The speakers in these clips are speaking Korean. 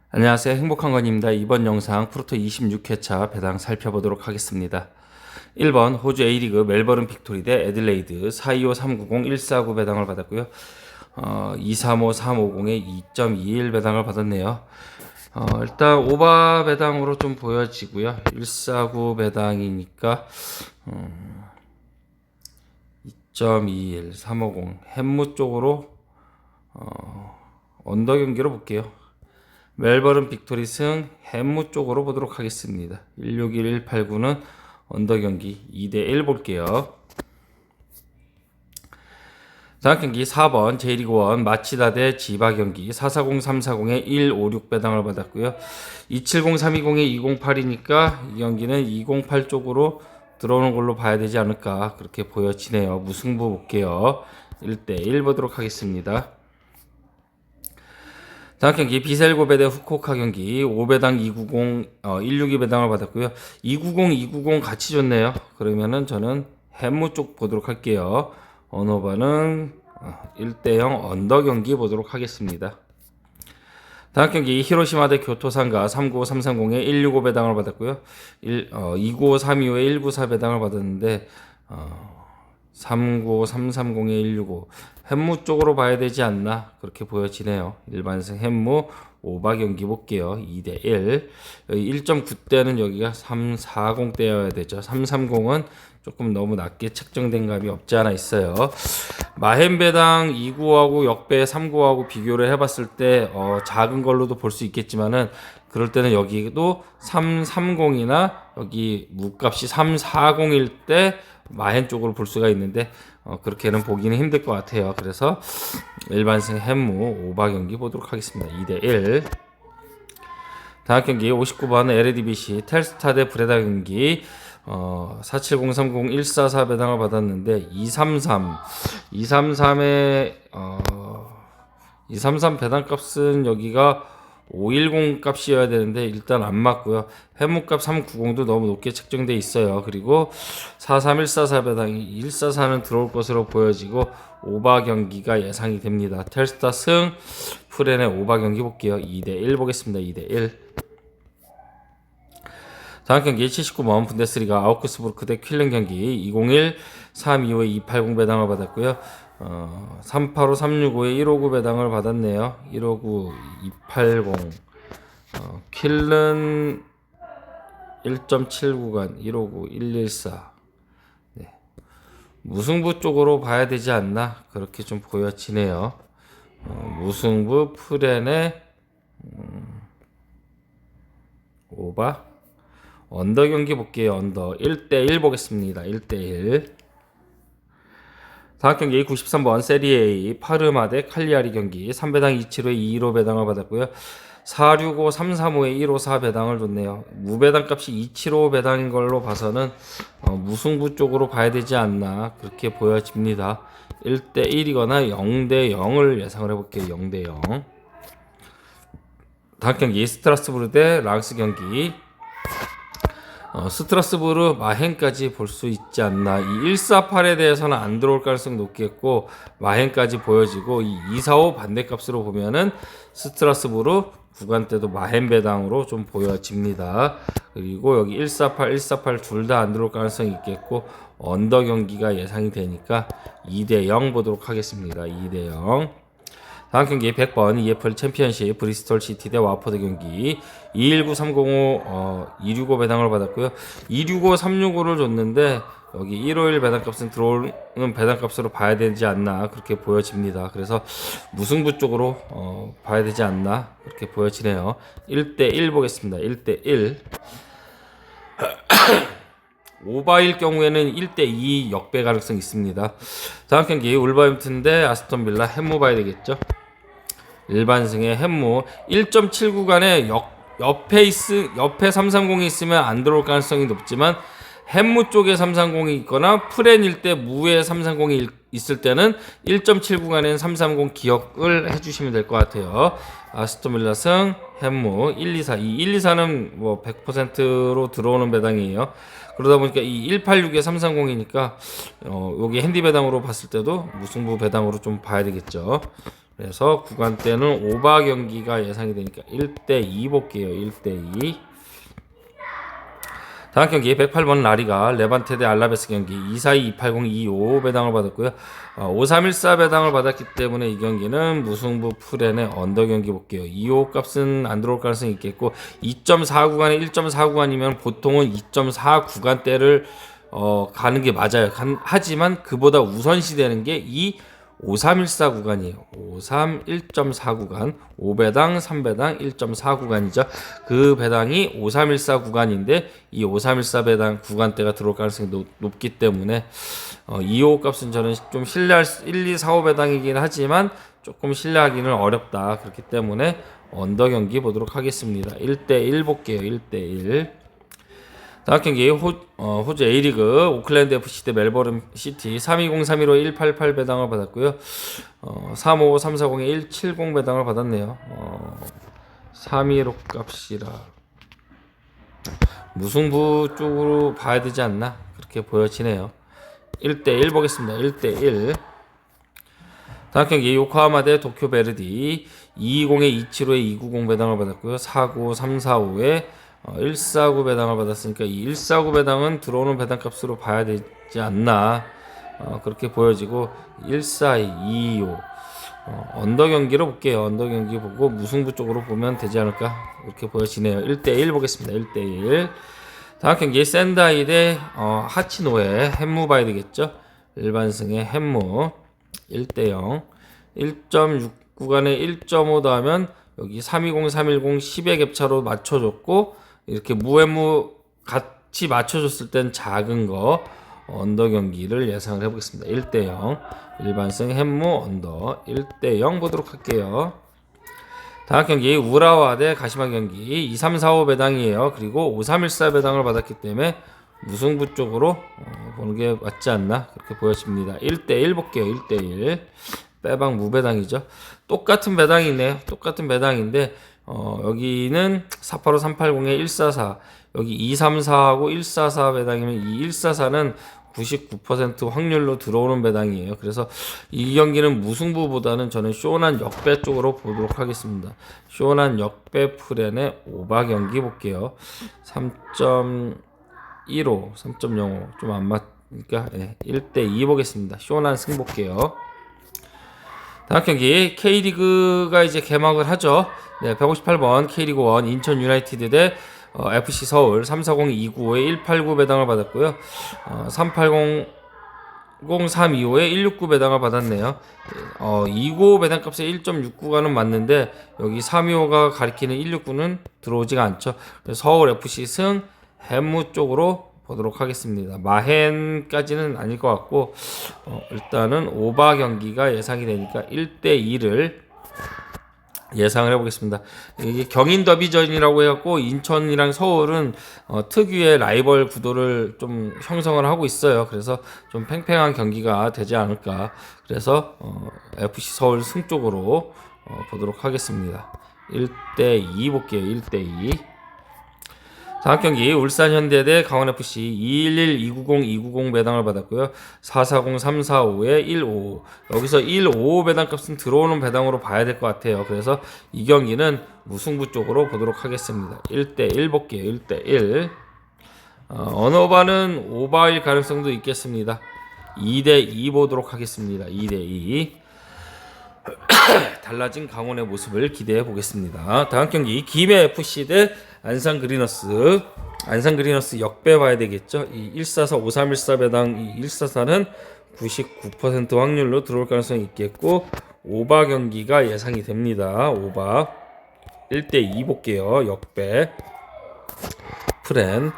안녕하세요. 행복한 건입니다. 이번 영상 프로토 26회차 배당 살펴보도록 하겠습니다. 1번 호주 A리그 멜버른 빅토리 대 애들레이드 425390-149 배당을 받았고요. 235350에 2.21 배당을 받았네요. 일단 오바 배당으로 좀 보여지고요. 149 배당이니까 2.21 350 햄무 쪽으로 언더 경기로 볼게요. 멜버른 빅토리 승 햄무 쪽으로 보도록 하겠습니다. 161189는 언더 경기 2대1 볼게요. 다음 경기 4번 J리그1 마치다 대 지바 경기 440340에 156 배당을 받았고요. 270320에 208이니까 이 경기는 208 쪽으로 들어오는 걸로 봐야 되지 않을까 그렇게 보여지네요. 무승부 볼게요. 1대1 보도록 하겠습니다. 다음 경기 비셀고베 대 후쿠오카 경기 5배당 290 162 배당을 받았고요. 290 290 같이 줬네요. 그러면은 저는 햄무 쪽 보도록 할게요. 언어바는 1대0 언더 경기 보도록 하겠습니다. 다음 경기 히로시마 대 교토상가 39330에 165 배당을 받았고요. 29532에 194 배당을 받았는데 39330에 165 햄무 쪽으로 봐야 되지 않나 그렇게 보여지네요. 일반승 햄무 오바 경기 볼게요. 2대1 1.9대는 여기가 340대여야 되죠. 330은 조금 너무 낮게 책정된 감이 없지 않아 있어요. 마헨배당 2구하고 역배 3구하고 비교를 해봤을 때 작은 걸로도 볼 수 있겠지만은 그럴 때는 여기도 330이나 여기 무값이 340일 때 마헨 쪽으로 볼 수가 있는데 그렇게는 보기는 힘들 것 같아요. 그래서 일반승 햄무 오바 경기 보도록 하겠습니다. 2대1 다음 경기 59번 LADBC 텔스타 대 브레다 경기 47030144 배당을 받았는데 233 배당값은 여기가 510 값이어야 되는데 일단 안 맞고요. 해무값 390도 너무 높게 책정돼 있어요. 그리고 43144 배당이 144는 들어올 것으로 보여지고 오바 경기가 예상이 됩니다. 텔스타 승 프렌의 오바 경기 볼게요. 2대1 보겠습니다. 2대1 다음 경기 79번 분데스리가 아우크스부르크 대 퀼른 경기 201 325에 280 배당을 받았고요. 385 365에 159 배당을 받았네요. 159 280 퀼른 1.7구간 159 114 네. 무승부 쪽으로 봐야 되지 않나 그렇게 좀 보여지네요. 무승부 프렌의 오바 언더 경기 볼게요. 언더 1대1 보겠습니다. 1대1 다음 경기 93번 세리에이 파르마 대 칼리아리 경기 3배당 275에 215 배당을 받았고요. 465 335에 154 배당을 줬네요. 무배당 값이 275 배당인 걸로 봐서는 무승부 쪽으로 봐야 되지 않나 그렇게 보여집니다. 1대1이거나 0대0을 예상을 해볼게요. 0대0 다음 경기 스트라스부르 대 랑스 경기 스트라스부르 마헨까지 볼 수 있지 않나. 이 148에 대해서는 안 들어올 가능성이 높겠고 마헨까지 보여지고 이 245 반대값으로 보면은 스트라스부르 구간 때도 마헨 배당으로 좀 보여집니다. 그리고 여기 148, 148 둘 다 안 들어올 가능성이 있겠고 언더 경기가 예상이 되니까 2대0 보도록 하겠습니다. 2대0 다음 경기 100번 EFL 챔피언십 브리스톨 시티 대 와퍼드 경기 219305 265 배당을 받았고요. 265 365를 줬는데 여기 151 배당값은 들어오는 배당값으로 봐야 되지 않나 그렇게 보여집니다. 그래서 무승부 쪽으로 봐야 되지 않나 그렇게 보여지네요. 1대1 보겠습니다. 1대1 오바일 경우에는 1대2 역배 가능성이 있습니다. 다음 경기 울버햄튼 대 아스톤빌라 햄무 봐야 되겠죠. 일반승의 햄무 1.7 구간에 옆에 330이 있으면 안 들어올 가능성이 높지만 햄무 쪽에 330이 있거나 프렌일 때 무에 330이 있을 때는 1.7 구간에는 330 기억을 해주시면 될 것 같아요. 아스톤빌라 승 햄무 124 이 124는 뭐 100%로 들어오는 배당이에요. 그러다 보니까 이 186에 330이니까 여기 핸디 배당으로 봤을 때도 무승부 배당으로 좀 봐야 되겠죠. 그래서 구간대는 오바 경기가 예상이 되니까 1대2 볼게요. 1대2. 다음 경기 108번 라리가 레반테 대 알라베스 경기 242, 280, 255 배당을 받았고요. 5314 배당을 받았기 때문에 이 경기는 무승부 풀엔의 언더 경기 볼게요. 255 값은 안 들어올 가능성이 있겠고 2.4 구간에 1.4 구간이면 보통은 2.4 구간대를 가는 게 맞아요. 하지만 그보다 우선시 되는 게 이 5314 구간이에요. 53 1.4 구간, 5배당, 3배당, 1.4 구간이죠. 그 배당이 5314 구간인데 이 5314 배당 구간대가 들어올 가능성이 높기 때문에 255 값은 저는 좀 신뢰할 1, 2, 4, 5 배당이긴 하지만 조금 신뢰하기는 어렵다. 그렇기 때문에 언더 경기 보도록 하겠습니다. 1대1 볼게요. 1대1. 다음 경기 호주 A리그 오클랜드 FC 대 멜버른 시티 320, 315, 188 배당을 받았고요. 355, 340에 170 배당을 받았네요. 315 값이라 무승부 쪽으로 봐야 되지 않나 그렇게 보여지네요. 1대1 보겠습니다. 1대1. 다음 경기 요코하마 대 도쿄 베르디 220에 275에 290 배당을 받았고요. 495, 345에 149 배당을 받았으니까 이 149 배당은 들어오는 배당 값으로 봐야 되지 않나 그렇게 보여지고 142, 225 언더 경기로 볼게요. 언더 경기 보고 무승부 쪽으로 보면 되지 않을까 이렇게 보여지네요. 1대1 보겠습니다. 1대1. 다음 경기 센다이 대 하치노에 햄무 봐야 되겠죠. 일반승의 햄무 1대0 1.6 구간에 1.5 더하면 여기 320, 310, 10의 갭차로 맞춰줬고 이렇게 무해무 같이 맞춰줬을 땐 작은 거 언더 경기를 예상을 해보겠습니다. 1대0 일반승 햄무 언더 1대0 보도록 할게요. 다음 경기 우라와 대 가시마 경기 2345 배당이에요. 그리고 5314 배당을 받았기 때문에 무승부 쪽으로 보는 게 맞지 않나 그렇게 보여집니다. 1대1 볼게요. 1대1 빼박 무배당이죠. 똑같은 배당이네요. 똑같은 배당인데 여기는 485, 380에 144 여기 234하고 144 배당이면 이 144는 99% 확률로 들어오는 배당이에요. 그래서 이 경기는 무승부보다는 저는 쇼난 역배 쪽으로 보도록 하겠습니다. 쇼난 역배 프렌의 오바 경기 볼게요. 3.15, 3.05 좀 안 맞으니까 1대2 보겠습니다. 쇼난 승 볼게요. 다음 경기 K리그가 이제 개막을 하죠. 158번 K리그 1 인천 유나이티드 대 FC 서울 340, 295에 189 배당을 받았고요. 380, 325에 169 배당을 받았네요. 295 배당 값에 1.69가는 맞는데 여기 325가 가리키는 169는 들어오지가 않죠. 서울 FC 승 햄무 쪽으로 보도록 하겠습니다. 마헨까지는 아닐 것 같고 일단은 오바 경기가 예상이 되니까 1대2를 예상을 해보겠습니다. 이게 경인 더비전이라고 해갖고 인천이랑 서울은 특유의 라이벌 구도를 좀 형성을 하고 있어요. 그래서 좀 팽팽한 경기가 되지 않을까. 그래서 FC 서울 승 쪽으로 보도록 하겠습니다. 1대2 볼게요. 1대2. 다음 경기 울산 현대 대 강원 FC 211, 290, 290 배당을 받았고요. 440, 345에 155 여기서 155 배당 값은 들어오는 배당으로 봐야 될 것 같아요. 그래서 이 경기는 무승부 쪽으로 보도록 하겠습니다. 1대1 볼게요. 1대1 언어바는 오바일 가능성도 있겠습니다. 2대2 보도록 하겠습니다. 2대2 달라진 강원의 모습을 기대해 보겠습니다. 다음 경기 김해 FC 대 안산 그리너스. 안산 그리너스 역배 봐야 되겠죠. 이 144, 5314 배당 이 144는 99% 확률로 들어올 가능성이 있겠고 오바 경기가 예상이 됩니다. 오바 1대2 볼게요. 역배 프렌.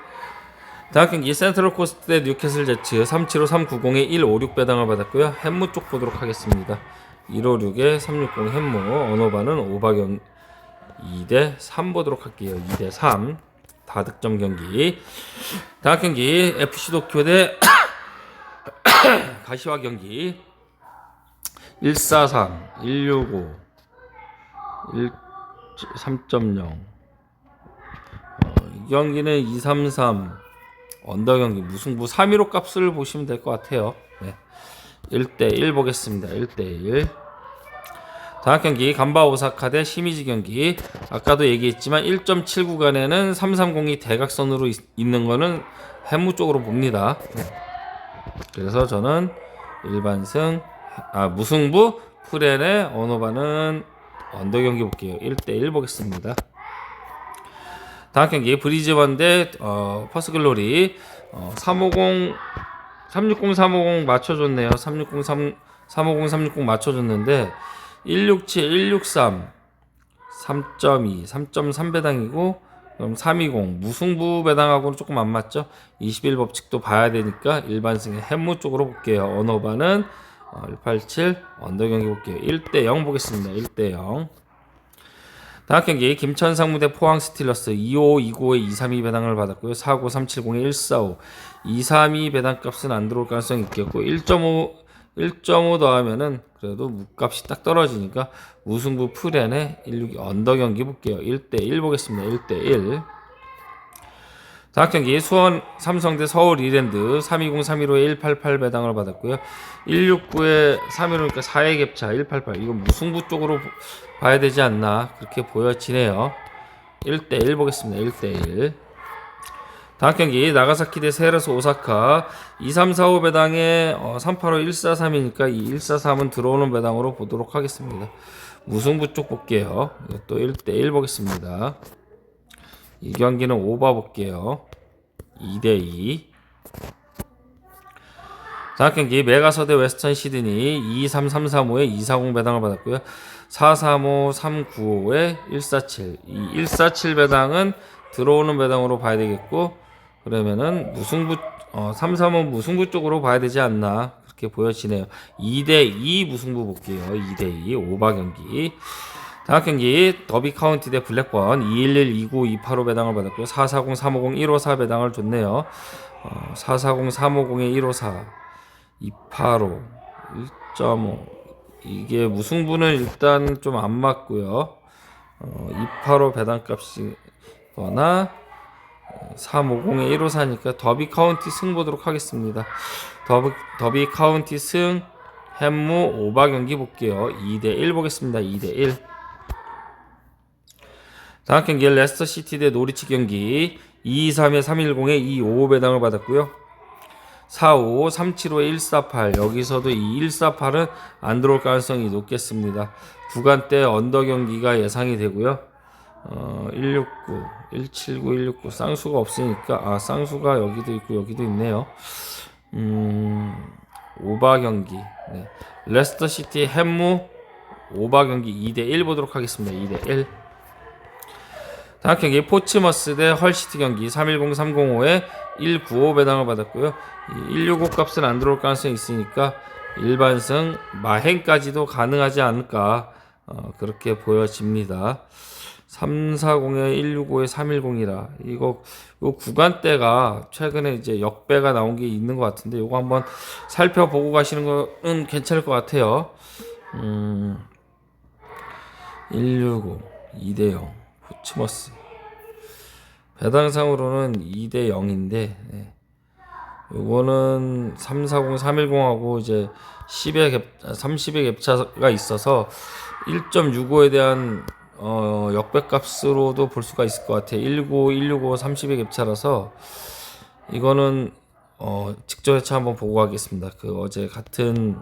다음 경기 센트럴 코스트 대 뉴캐슬 제츠 375, 390에 156 배당을 받았고요. 햄무 쪽 보도록 하겠습니다. 156에 360 햄무 언어바는 오바경 2대3 보도록 할게요. 2대3 다득점 경기. 다음 경기 FC 도쿄 대 가시와 경기 143, 165 3.0 이 경기는 233 언더 경기 무승부 315 값을 보시면 될 것 같아요. 1대1 보겠습니다. 1대1. 다음 경기 간바 오사카 대 시미즈 경기. 아까도 얘기했지만 1.7 구간에는 330이 대각선으로 있는 거는 해무 쪽으로 봅니다. 그래서 저는 일반승 무승부 프렌의 언어반은 언더 경기 볼게요. 1대1 보겠습니다. 다음 경기 브리즈번 대 퍼스글로리. 350 360 350 맞춰줬네요. 360 350 360 맞춰줬는데 167 163 3.2 3.3 배당이고, 그럼 320 무승부 배당하고는 조금 안 맞죠. 21 법칙도 봐야 되니까 일반승의 해무 쪽으로 볼게요. 언어반은 187 언더 경기 볼게요. 1대0 보겠습니다. 1대0. 다음 경기 김천상무 대 포항 스틸러스. 25 29에 232 배당을 받았고요. 49 370에 145 232 배당 값은 안 들어올 가능성이 있겠고, 1.5 더하면은 그래도 무값이 딱 떨어지니까 무승부 프렌의 162 언더 경기 볼게요. 1대1 보겠습니다. 1대1. 다음 경기 수원 삼성 대 서울 이랜드. 320 315에 188 배당을 받았고요. 169에 315니까 4의 갭차 188. 이거 무승부 쪽으로 봐야 되지 않나 그렇게 보여지네요. 1대1 보겠습니다. 1대1. 다음 경기 나가사키 대 세레스 오사카. 2345 배당에 385 143이니까 이 143은 들어오는 배당으로 보도록 하겠습니다. 무승부 쪽 볼게요. 또 1대1 보겠습니다. 이 경기는 오버 볼게요. 2대2. 다음 경기 메가서 대 웨스턴 시드니. 22335에 240 배당을 받았고요. 435 395에 147. 이 147 배당은 들어오는 배당으로 봐야 되겠고, 그러면은 무승부 335 무승부 쪽으로 봐야 되지 않나 그렇게 보여지네요. 2대2 무승부 볼게요. 2대2 오버 경기. 다음 경기 더비 카운티 대 블랙번. 211 29 285 배당을 받았고요. 440 350 154 배당을 줬네요. 440 350에 154 285 1.5 이게 무승부는 일단 좀 안 맞고요. 285 배당값이거나 350에 154니까 더비 카운티 승 보도록 하겠습니다. 더비 카운티 승 햄무 오바 경기 볼게요. 2대1 보겠습니다. 2대1. 다음 경기 레스터 시티 대 노리치 경기. 223에 310에 255 배당을 받았고요. 45 375에 148. 여기서도 이 148은 안 들어올 가능성이 높겠습니다. 구간대 언더 경기가 예상이 되고요. 169 179 169 쌍수가 없으니까 쌍수가 여기도 있고 여기도 있네요. 오바 경기. 네. 레스터 시티 햄무 오바 경기 2대1 보도록 하겠습니다. 2대1. 다음 경기 포츠머스 대 헐시티 경기. 310 305에 195 배당을 받았고요. 165 값은 안 들어올 가능성이 있으니까 일반승 마행까지도 가능하지 않을까 그렇게 보여집니다. 340에 165에 310이라 이거 구간대가 최근에 이제 역배가 나온 게 있는 것 같은데 이거 한번 살펴보고 가시는 거는 괜찮을 것 같아요. 165 2대0 포츠머스 배당상으로는 2대0인데 요거는 340 310하고 이제 30의 갭차가 있어서 1.65에 대한 역배값으로도 볼 수가 있을 것 같아요. 195 165 30의 갭차라서 이거는 직접 회차 한번 보고 가겠습니다. 그 어제 같은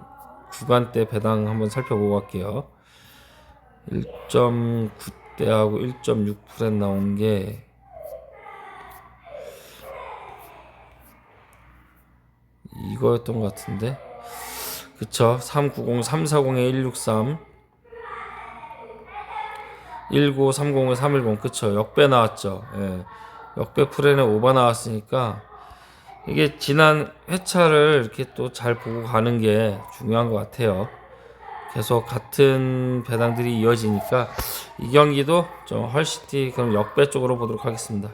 구간대 배당 한번 살펴보고 갈게요. 1.9대하고 1.6% 나온 게 이거였던 것 같은데 그쵸. 390 340에 163 19 30에 310 그쵸. 역배 나왔죠. 예. 역배 프렌에 오버 나왔으니까 이게 지난 회차를 이렇게 또 잘 보고 가는 게 중요한 것 같아요. 계속 같은 배당들이 이어지니까 이 경기도 좀 헐시티 그럼 역배 쪽으로 보도록 하겠습니다.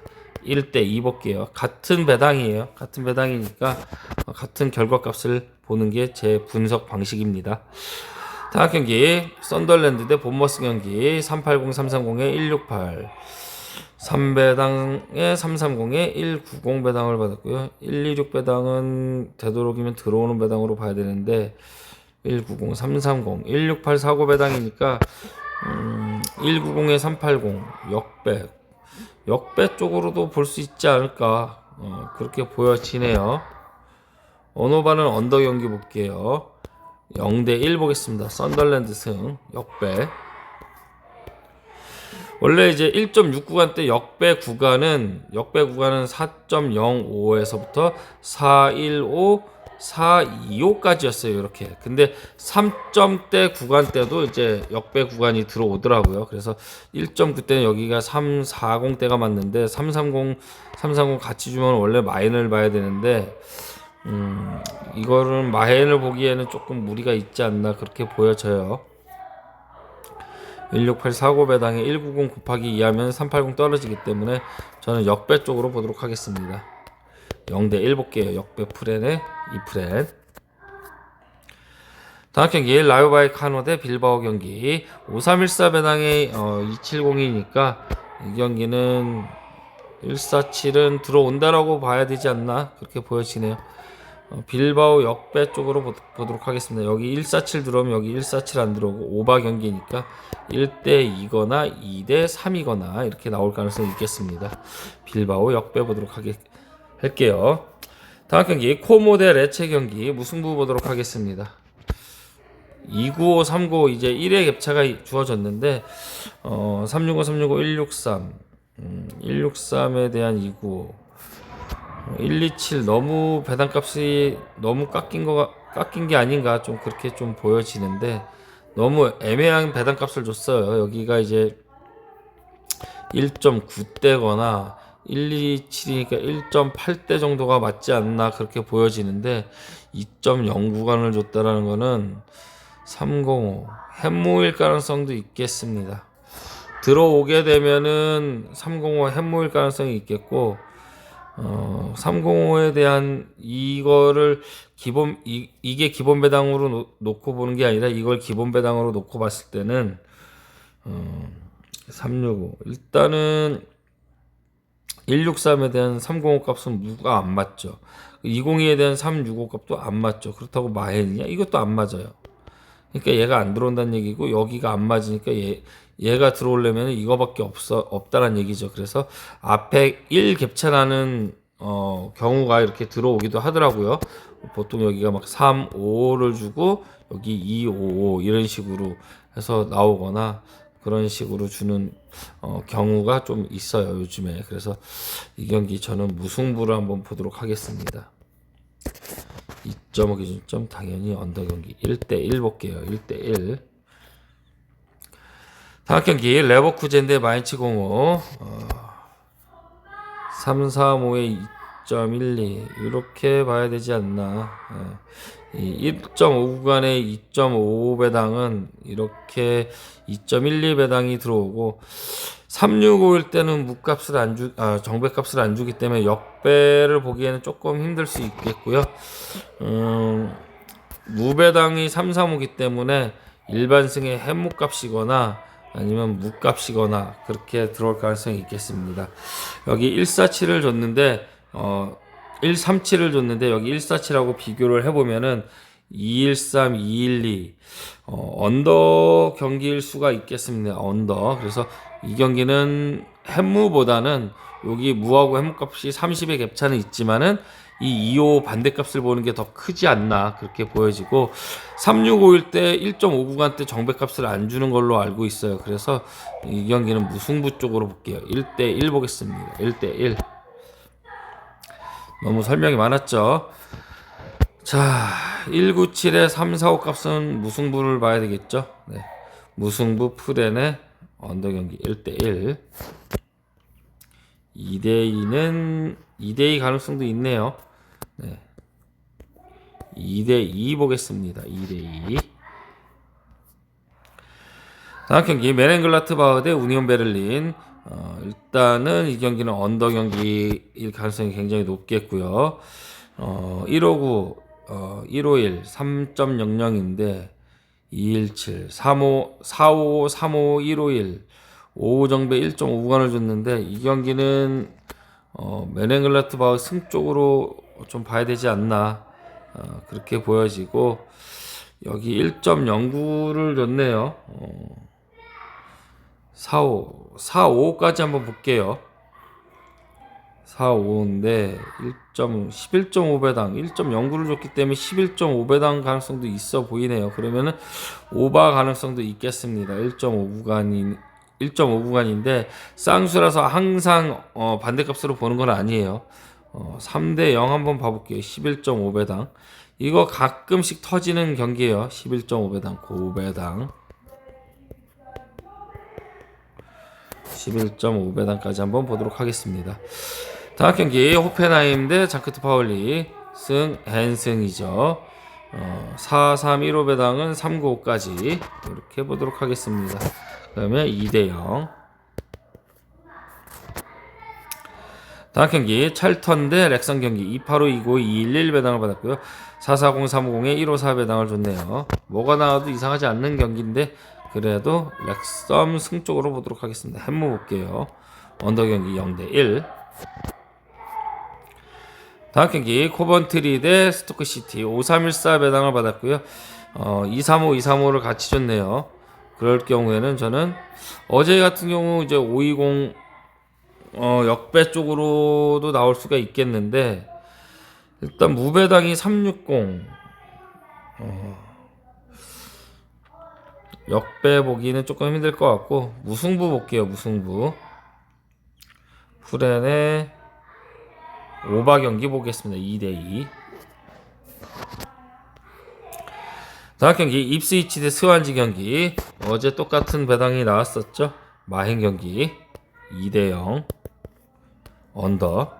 1대2 볼게요. 같은 배당이에요. 같은 배당이니까 같은 결과값을 보는 게 제 분석 방식입니다. 다음 경기 썬덜랜드 대 본머스 경기. 380 330에 168 3배당에 330에 190 배당을 받았고요. 126 배당은 되도록이면 들어오는 배당으로 봐야 되는데 190, 330, 168 사고 배당이니까 190에 380 역배 쪽으로도 볼 수 있지 않을까 그렇게 보여지네요. 언어반은 언더 경기 볼게요. 0대1 보겠습니다. 썬덜랜드 승 역배. 원래 이제 1.6 구간대 역배 구간은 4.05에서부터 415, 425까지였어요. 이렇게. 근데 3점대 구간대도 이제 역배 구간이 들어오더라고요. 그래서 1.9 때는 여기가 340대가 맞는데 330 같이 주면 원래 마인을 봐야 되는데 이거는 마인을 보기에는 조금 무리가 있지 않나 그렇게 보여져요. 168 사고 배당에 190 곱하기 2하면 380 떨어지기 때문에 저는 역배 쪽으로 보도록 하겠습니다. 0대1 볼게요. 역배 프렌에 2프렌. 다음 경기 라요바이 카노 대 빌바오 경기 5314 배당에 270이니까 이 경기는 147은 들어온다라고 봐야 되지 않나 그렇게 보여지네요. 빌바오 역배 쪽으로 보도록 하겠습니다. 여기 147 들어오면 여기 147 안 들어오고 오바 경기니까 1대2거나 2대3이거나 이렇게 나올 가능성이 있겠습니다. 빌바오 역배 보도록 할게요. 다음 경기 코모 대 레체 경기 무승부 보도록 하겠습니다. 295, 395 이제 1의 갭차가 주어졌는데 365, 365, 163 163에 대한 295 127 너무 배당값이 너무 깎인 게 아닌가 좀 그렇게 좀 보여지는데 너무 애매한 배당값을 줬어요. 여기가 이제 1.9대거나 127이니까 1.8대 정도가 맞지 않나 그렇게 보여지는데 2.0 구간을 줬다라는 거는 305 햇모일 가능성도 있겠습니다. 들어오게 되면은 305 햇모일 가능성이 있겠고 305에 대한 이거를 이게 기본 배당으로 놓고 보는 게 아니라 이걸 기본 배당으로 놓고 봤을 때는 365 일단은 163에 대한 305 값은 무가 안 맞죠. 202에 대한 365 값도 안 맞죠. 그렇다고 마헨이냐? 이것도 안 맞아요. 그러니까 얘가 안 들어온다는 얘기고 여기가 안 맞으니까 얘가 들어오려면 이거밖에 없다는 얘기죠. 그래서 앞에 1 갭차라는 경우가 이렇게 들어오기도 하더라고요. 보통 여기가 막 3, 5를 주고 여기 2, 5, 5 이런 식으로 해서 나오거나 그런 식으로 주는 경우가 좀 있어요. 요즘에. 그래서 이 경기 저는 무승부를 한번 보도록 하겠습니다. 2.5 기준점 당연히 언더 경기 1대1 볼게요. 1대1. 다음 경기 레버쿠젠 대 마인츠 05 335에 2.12 이렇게 봐야 되지 않나. 1.5 구간의 2.5 배당은 이렇게 2.12 배당이 들어오고 3651 때는 정배값을 안 주기 때문에 역배를 보기에는 조금 힘들 수 있겠고요. 무배당이 335이기 때문에 일반승의 햇무값이거나 아니면 무값이거나 그렇게 들어올 가능성이 있겠습니다. 여기 147을 줬는데 137을 줬는데 여기 147하고 비교를 해보면은 213, 212 언더 경기일 수가 있겠습니다. 언더. 그래서 이 경기는 햇무보다는 여기 무하고 햇무값이 30의 갭차는 있지만은 이 25 반대값을 보는 게 더 크지 않나 그렇게 보여지고 3651 때 1.5 구간 때 정배값을 안 주는 걸로 알고 있어요. 그래서 이 경기는 무승부 쪽으로 볼게요. 1대1 보겠습니다. 1대1 너무 설명이 많았죠. 자 197에 345 값은 무승부를 봐야 되겠죠. 네. 무승부 푸덴의 언더 경기 1대1 2대2는 2대2 가능성도 있네요. 네. 2대2 보겠습니다. 2대2 다음 경기 메넨글라트바흐 대 우니온 베를린 일단은 이 경기는 언더 경기일 가능성이 굉장히 높겠고요. 159 151 3.00인데 217 35 45 35 151 5 정배 1.5 구간을 줬는데 이 경기는 메넨글라트바흐 승 쪽으로 좀 봐야 되지 않나 그렇게 보여지고 여기 1.09를 줬네요. 4.5까지 한번 볼게요. 4.5인데 11.5배당 1.09를 줬기 때문에 11.5배당 가능성도 있어 보이네요. 그러면은 오버 가능성도 있겠습니다. 1.5구간인데 쌍수라서 항상 반대값으로 보는 건 아니에요. 3대 0 한번 봐볼게요. 11.5배당 이거 가끔씩 터지는 경기예요. 11.5배당 고배당 11.5배당까지 한번 보도록 하겠습니다. 다음 경기 호펜하임 대 자크트 파울리 승 헨승이죠. 4.315배당은 3.95까지 이렇게 보도록 하겠습니다. 그러면 2대0. 다음 경기 찰턴 대 렉선 경기 285-292-211배당을 받았고요. 440-350에 154배당을 줬네요. 뭐가 나와도 이상하지 않는 경기인데 그래도 렉섬 승 쪽으로 보도록 하겠습니다. 햄모 볼게요. 언더 경기 0대1. 다음 경기 코번트리 대 스토크시티 5314배당을 받았고요. 235, 235를 같이 줬네요. 그럴 경우에는 저는 어제 같은 경우 이제 520 역배 쪽으로도 나올 수가 있겠는데 일단 무배당이 360 역배 보기는 조금 힘들 것 같고 무승부 볼게요. 무승부 프렌의 오바 경기 보겠습니다. 2대2. 다음 경기 입스위치 대 스완지 경기 어제 똑같은 배당이 나왔었죠. 마행 경기 2대0 언더.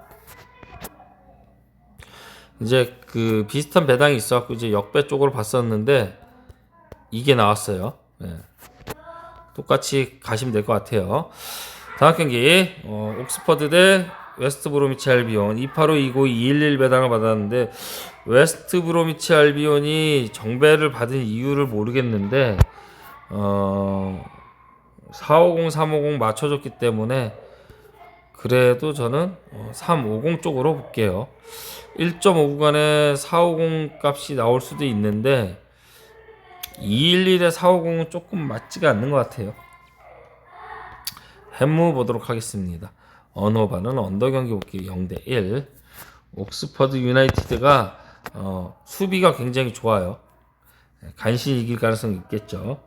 이제 그 비슷한 배당이 있어갖고 이제 역배 쪽으로 봤었는데 이게 나왔어요. 네. 똑같이 가시면 될 것 같아요. 다음 경기 옥스퍼드 대 웨스트 브로미치 알비온 285-292-211 배당을 받았는데 웨스트 브로미치 알비온이 정배를 받은 이유를 모르겠는데 450, 350 맞춰줬기 때문에 그래도 저는 350 쪽으로 볼게요. 1.5구간에 450 값이 나올 수도 있는데 211에 450은 조금 맞지가 않는 것 같아요. 햄무 보도록 하겠습니다. 언어바는 언더 경기 볼게요. 0대1. 옥스퍼드 유나이티드가 수비가 굉장히 좋아요. 간신히 이길 가능성이 있겠죠.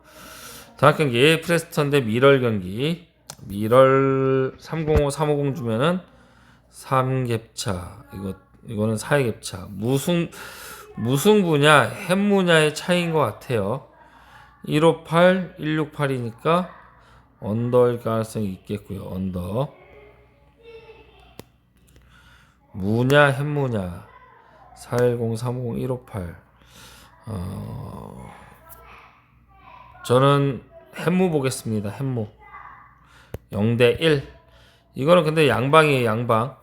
다음 경기 프레스턴 대 미럴 경기 미럴 305, 350 주면은 3갭차 이거는 4의 갭차 무승부냐 햄무냐의 차이인 것 같아요. 158, 168이니까 언더일 가능성이 있겠고요. 언더 무냐 햄무냐 410, 350, 158 저는 햄무 보겠습니다. 햄무 0대1. 이거는 근데 양방이에요. 양방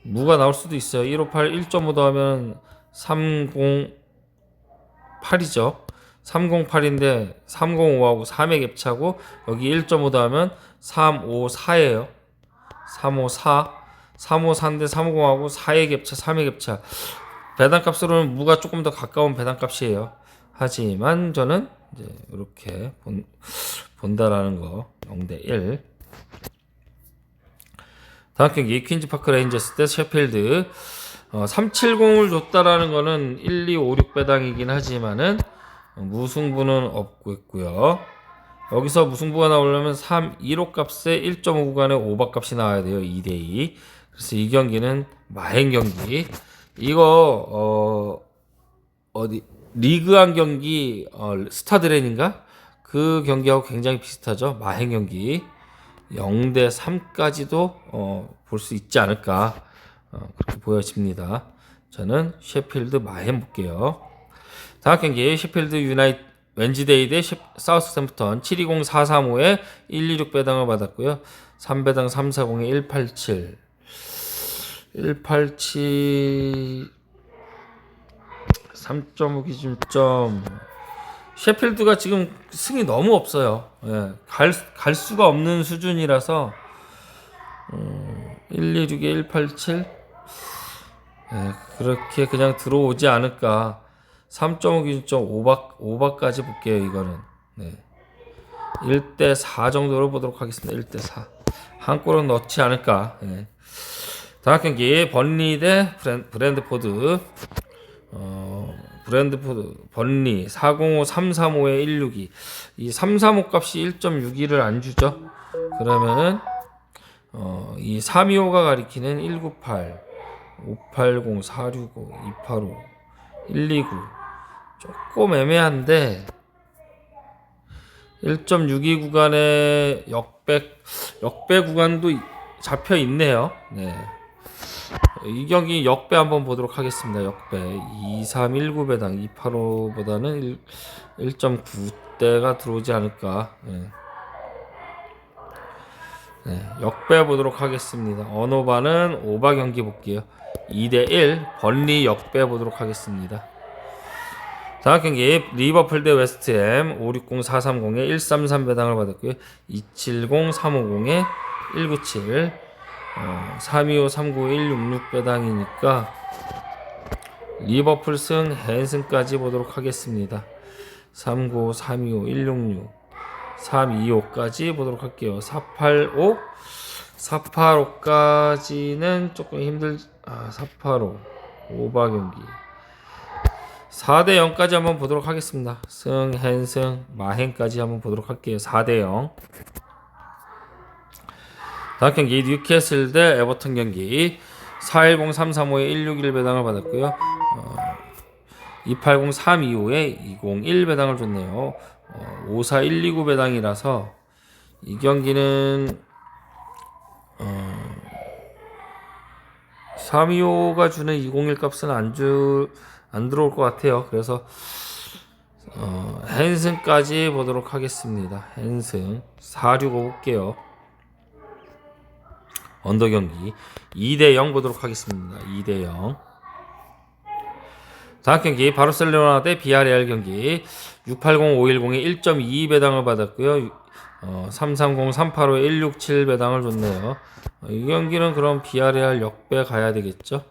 무가 나올 수도 있어요. 158 1.5 더하면 308이죠. 308인데 305하고 3의 갭차고 여기 1.5 더하면 354예요. 354 354인데 350하고 4의 갭차 3의 갭차 배당값으로는 무가 조금 더 가까운 배당값이에요. 하지만 저는 이제 이렇게 본다라는 거 0대1. 다음 경기 퀸즈파크 레인저스 대 셰필드 370을 줬다라는 거는 1, 2, 5, 6 배당이긴 하지만은 무승부는 없고 있고요. 여기서 무승부가 나오려면 3, 1호 값에 1.5 구간에 오버 값이 나와야 돼요. 2대2. 그래서 이 경기는 마행 경기. 이거 어디 리그한 경기 스타드렌인가? 그 경기하고 굉장히 비슷하죠. 마행 경기 0대3까지도 볼 수 있지 않을까 그렇게 보여집니다. 저는 셰필드 마행 볼게요. 다음 경기 셰필드 유나이트 웬즈데이 대 사우스샘프턴 720-435에 126 배당을 받았고요. 3배당 340에 187 3.5 기준점 셰필드가 지금 승이 너무 없어요. 예, 갈 수가 없는 수준이라서 126에 187 그렇게 그냥 들어오지 않을까. 3.5 기준점 오버까지 볼게요. 이거는 1대 4 정도로 보도록 하겠습니다. 1대 4 한 골은 넣지 않을까. 다음 경기 번리 대 브랜드포드. 브랜드포드 번리 405 335에 162. 이 335 값이 1.62를 안 주죠. 그러면은 이 325가 가리키는 198, 580, 465, 285, 129 조금 애매한데 1.62 구간에 역배 구간도 잡혀 있네요. 이 경기 역배 한번 보도록 하겠습니다. 역배 2319배당 285보다는 1.9대가 들어오지 않을까. 역배 보도록 하겠습니다. 언어바는 오바 경기 볼게요. 2대1 번리 역배 보도록 하겠습니다. 다음 경기 리버풀 대 웨스트햄 560430에 133배당을 받았고요. 270350에 197, 325 395 166 배당이니까 리버풀 승 헨슨까지 보도록 하겠습니다. 395 325 166 325까지 보도록 할게요. 485까지는 조금 485 오바 경기 4대 0까지 한번 보도록 하겠습니다. 승, 헨승, 마헨까지 한번 보도록 할게요. 4대 0. 다음 경기 뉴캐슬 대 에버턴 경기 410 335에 161 배당을 받았고요. 280 325에 201 배당을 줬네요. 54129 배당이라서 이 경기는 325가 주는 201 값은 안 들어올 것 같아요. 그래서 헨슨까지 보도록 하겠습니다. 헨슨 465 볼게요. 언더 경기 2대 0 보도록 하겠습니다. 2대 0. 다음 경기 바르셀로나 대 비아레알 경기 680 510에 1.2 배당을 받았고요. 330 385에 167 배당을 줬네요. 이 경기는 그럼 비아레알 역배 가야 되겠죠.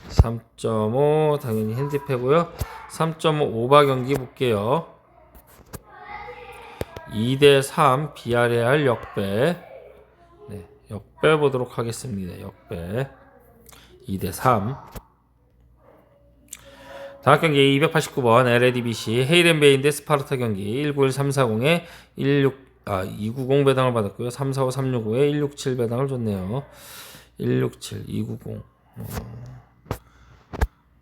3.5 당연히 핸디패고요. 3.5 오바 경기 볼게요. 2대 3 비아레알 역배. 역배 보도록 하겠습니다. 역배 2대 3. 다음 경기 289번 LADBC 헤이렌베인 대 스파르타 경기 191340에 290 배당을 받았고요. 345 365에 167 배당을 줬네요. 167 290.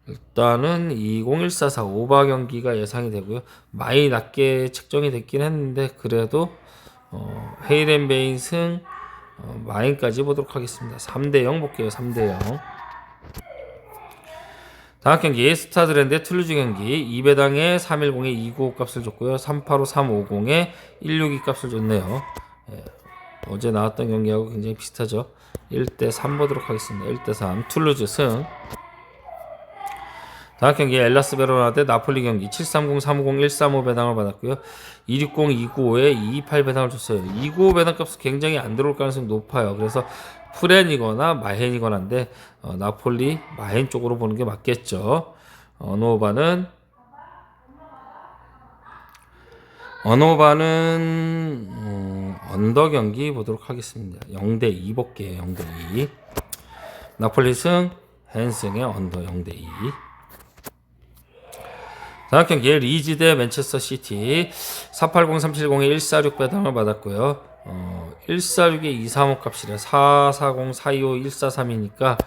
일단은 20144 오바 경기가 예상이 되고요. 많이 낮게 책정이 됐긴 했는데 그래도 헤이렌베인 승 마인까지 보도록 하겠습니다. 3대 0 볼게요. 3대 0. 다음 경기 스타드랜드 툴루즈 경기 2배당에 310에 295 값을 줬고요. 385 350에 162 값을 줬네요. 어제 나왔던 경기하고 굉장히 비슷하죠. 1대 3 보도록 하겠습니다. 1대 3 툴루즈 승. 다음 경기 엘라스 베로나 대 나폴리 경기 730 350 135 배당을 받았고요. 260 295에 228 배당을 줬어요. 295 배당 값은 굉장히 안 들어올 가능성이 높아요. 그래서 프렌이거나 마헨이거나인데 나폴리 마헨 쪽으로 보는 게 맞겠죠. 언어바는 언더 경기 보도록 하겠습니다. 0대 2 볼게요. 0대 2. 나폴리 승 헨승의 언더 0대 2. 다음 경기 리즈 대 맨체스터 시티 480 370에 146 배당을 받았고요. 146에 235 값이래. 440 425 143이니까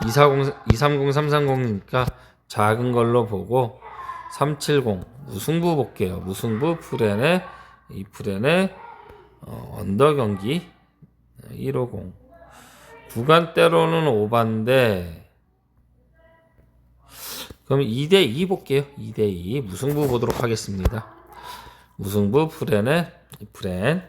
230 330이니까 작은 걸로 보고 370 무승부 볼게요. 무승부 프렌의 이 프렌의 언더 경기 150 구간대로는 오반데 그럼 2대 2 볼게요. 2대 2 무승부 보도록 하겠습니다. 무승부 프렌의 프렌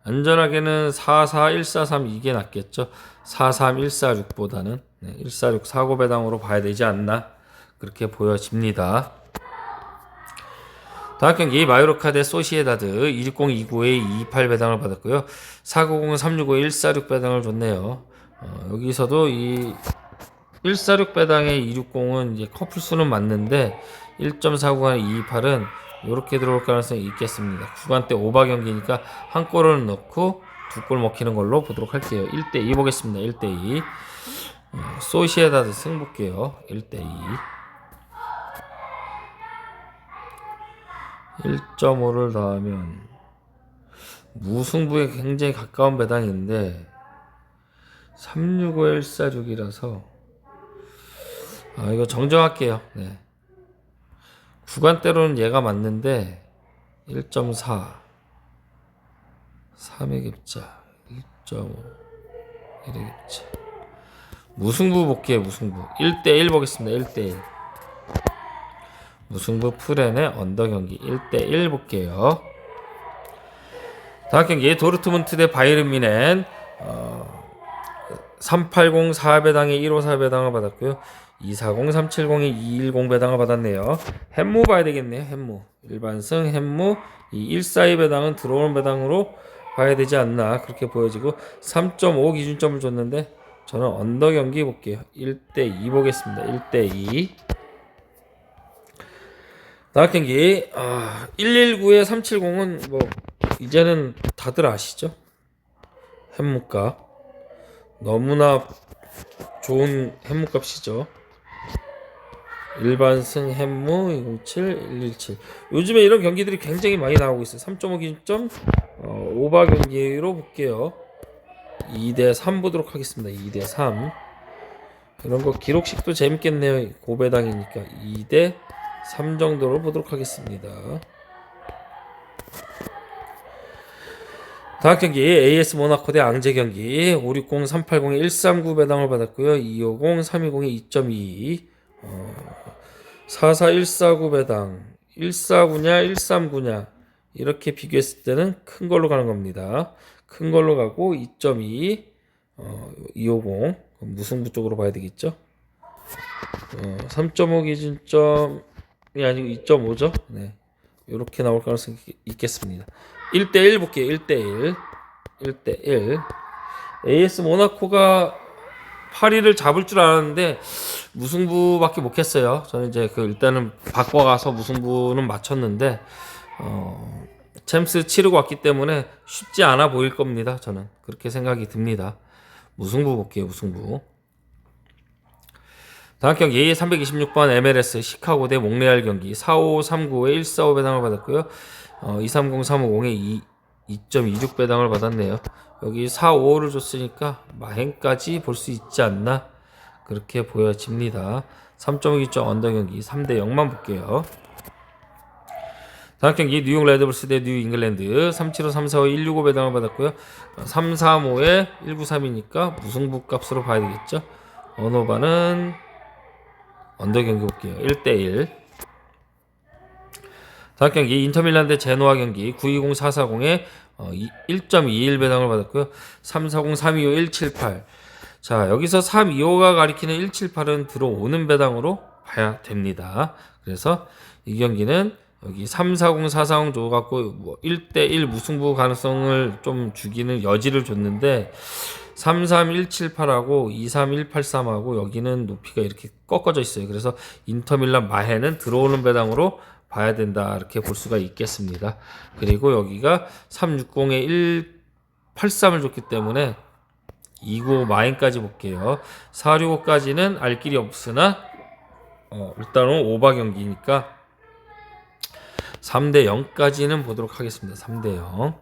안전하게는 44143 이게 낫겠죠. 43146보다는 146 사고 배당으로 봐야 되지 않나 그렇게 보여집니다. 다음 경기 마요르카 대 소시에다드 260 295에 228 배당을 받았고요. 490 365에 146 배당을 줬네요. 여기서도 이 146 배당의 260은 이제 커플 수는 맞는데 1.49간 228은 이렇게 들어올 가능성이 있겠습니다. 구간대 오바 경기니까 한 골을 넣고 두 골 먹히는 걸로 보도록 할게요. 1대2 보겠습니다. 1대2. 소시에다드 승 볼게요. 1대2. 1.5를 더하면 무승부에 굉장히 가까운 배당인데 365146이라서 이거 정정할게요. 네. 구간대로는 얘가 맞는데 1.4 3의 깁자 1.5 1의 깁자 무승부 볼게요. 무승부 1대1 보겠습니다. 1대1 무승부 풀엔의 언더 경기 1대1 볼게요. 다음 경기 도르트문트 대 바이에른 뮌헨 380 4배당에 154 배당을 받았고요. 240 370에 210 배당을 받았네요. 햄무 봐야 되겠네요. 햄무 일반승 햄무 이 142 배당은 들어오는 배당으로 봐야 되지 않나 그렇게 보여지고 3.5 기준점을 줬는데 저는 언더 경기 볼게요. 1대2 보겠습니다. 1대2 다음 경기 119에 370은 뭐 이제는 다들 아시죠? 햄무값 너무나 좋은 햄무값이죠. 일반승 햄무 207 117 요즘에 이런 경기들이 굉장히 많이 나오고 있어요. 3.5 기준점 오바 경기로 볼게요. 2대3 보도록 하겠습니다. 2대3 이런 거 기록식도 재밌겠네요. 고배당이니까 2대3 정도로 보도록 하겠습니다. 다음 경기 AS 모나코 대 앙제 경기 560 380에 139 배당을 받았고요. 250 320에 2.22 44 149 배당 149냐 139냐 이렇게 비교했을 때는 큰 걸로 가는 겁니다. 큰 걸로 가고 2.2 250 무승부 쪽으로 봐야 되겠죠. 3.5 기준점이 아니고 2.5죠. 네. 이렇게 나올 가능성이 있겠습니다. 1대1 볼게요. 1대1 1대1 AS 모나코가 파리를 잡을 줄 알았는데 무승부밖에 못 했어요. 저는 이제 일단은 바꿔가서 무승부는 맞췄는데 챔스 치르고 왔기 때문에 쉽지 않아 보일 겁니다. 저는 그렇게 생각이 듭니다. 무승부 볼게요. 무승부 다음 경기 326번 MLS 시카고 대 몽레알 경기 4539에 145 배당을 받았고요. 230 350에 2.26 배당을 받았네요. 여기 455를 줬으니까 마행까지 볼 수 있지 않나 그렇게 보여집니다. 3.5 기점 언더 경기 3대 0만 볼게요. 다음 경기 뉴욕 레드불스 대 뉴 잉글랜드 375 345 165 배당을 받았고요. 335에 193이니까 무승부 값으로 봐야 되겠죠. 언어바는 언더 경기 볼게요. 1대1 다음 경기 인터밀란 대 제노아 경기 920 440에 1.21 배당을 받았고요. 340 325 178 자 여기서 325가 가리키는 178은 들어오는 배당으로 봐야 됩니다. 그래서 이 경기는 여기 340 440 줘갖고 뭐 1대1 무승부 가능성을 좀 주기는 여지를 줬는데 33178하고 23183하고 여기는 높이가 이렇게 꺾어져 있어요. 그래서 인터밀란 마헤는 들어오는 배당으로 봐야 된다 이렇게 볼 수가 있겠습니다. 그리고 여기가 360에 183을 줬기 때문에 295 마행까지 볼게요. 465까지는 알 길이 없으나 일단은 오바 경기니까 3대 0까지는 보도록 하겠습니다. 3대 0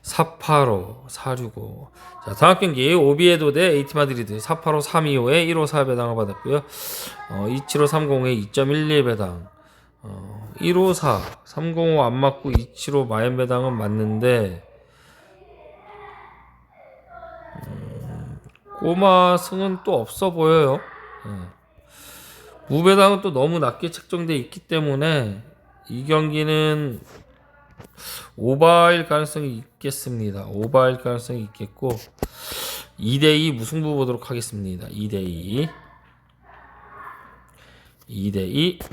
485 465 자 다음 경기 오비에도 대 에이티 마드리드 485 325에 154 배당을 받았고요. 275 305에 2.12 배당 154 305 안 맞고 275 마행 배당은 맞는데 꼬마 승은 또 없어 보여요. 무배당은 또 너무 낮게 책정되어 있기 때문에 이 경기는 오바일 가능성이 있겠습니다. 오바일 가능성이 있겠고 2대2 무승부 보도록 하겠습니다. 2대2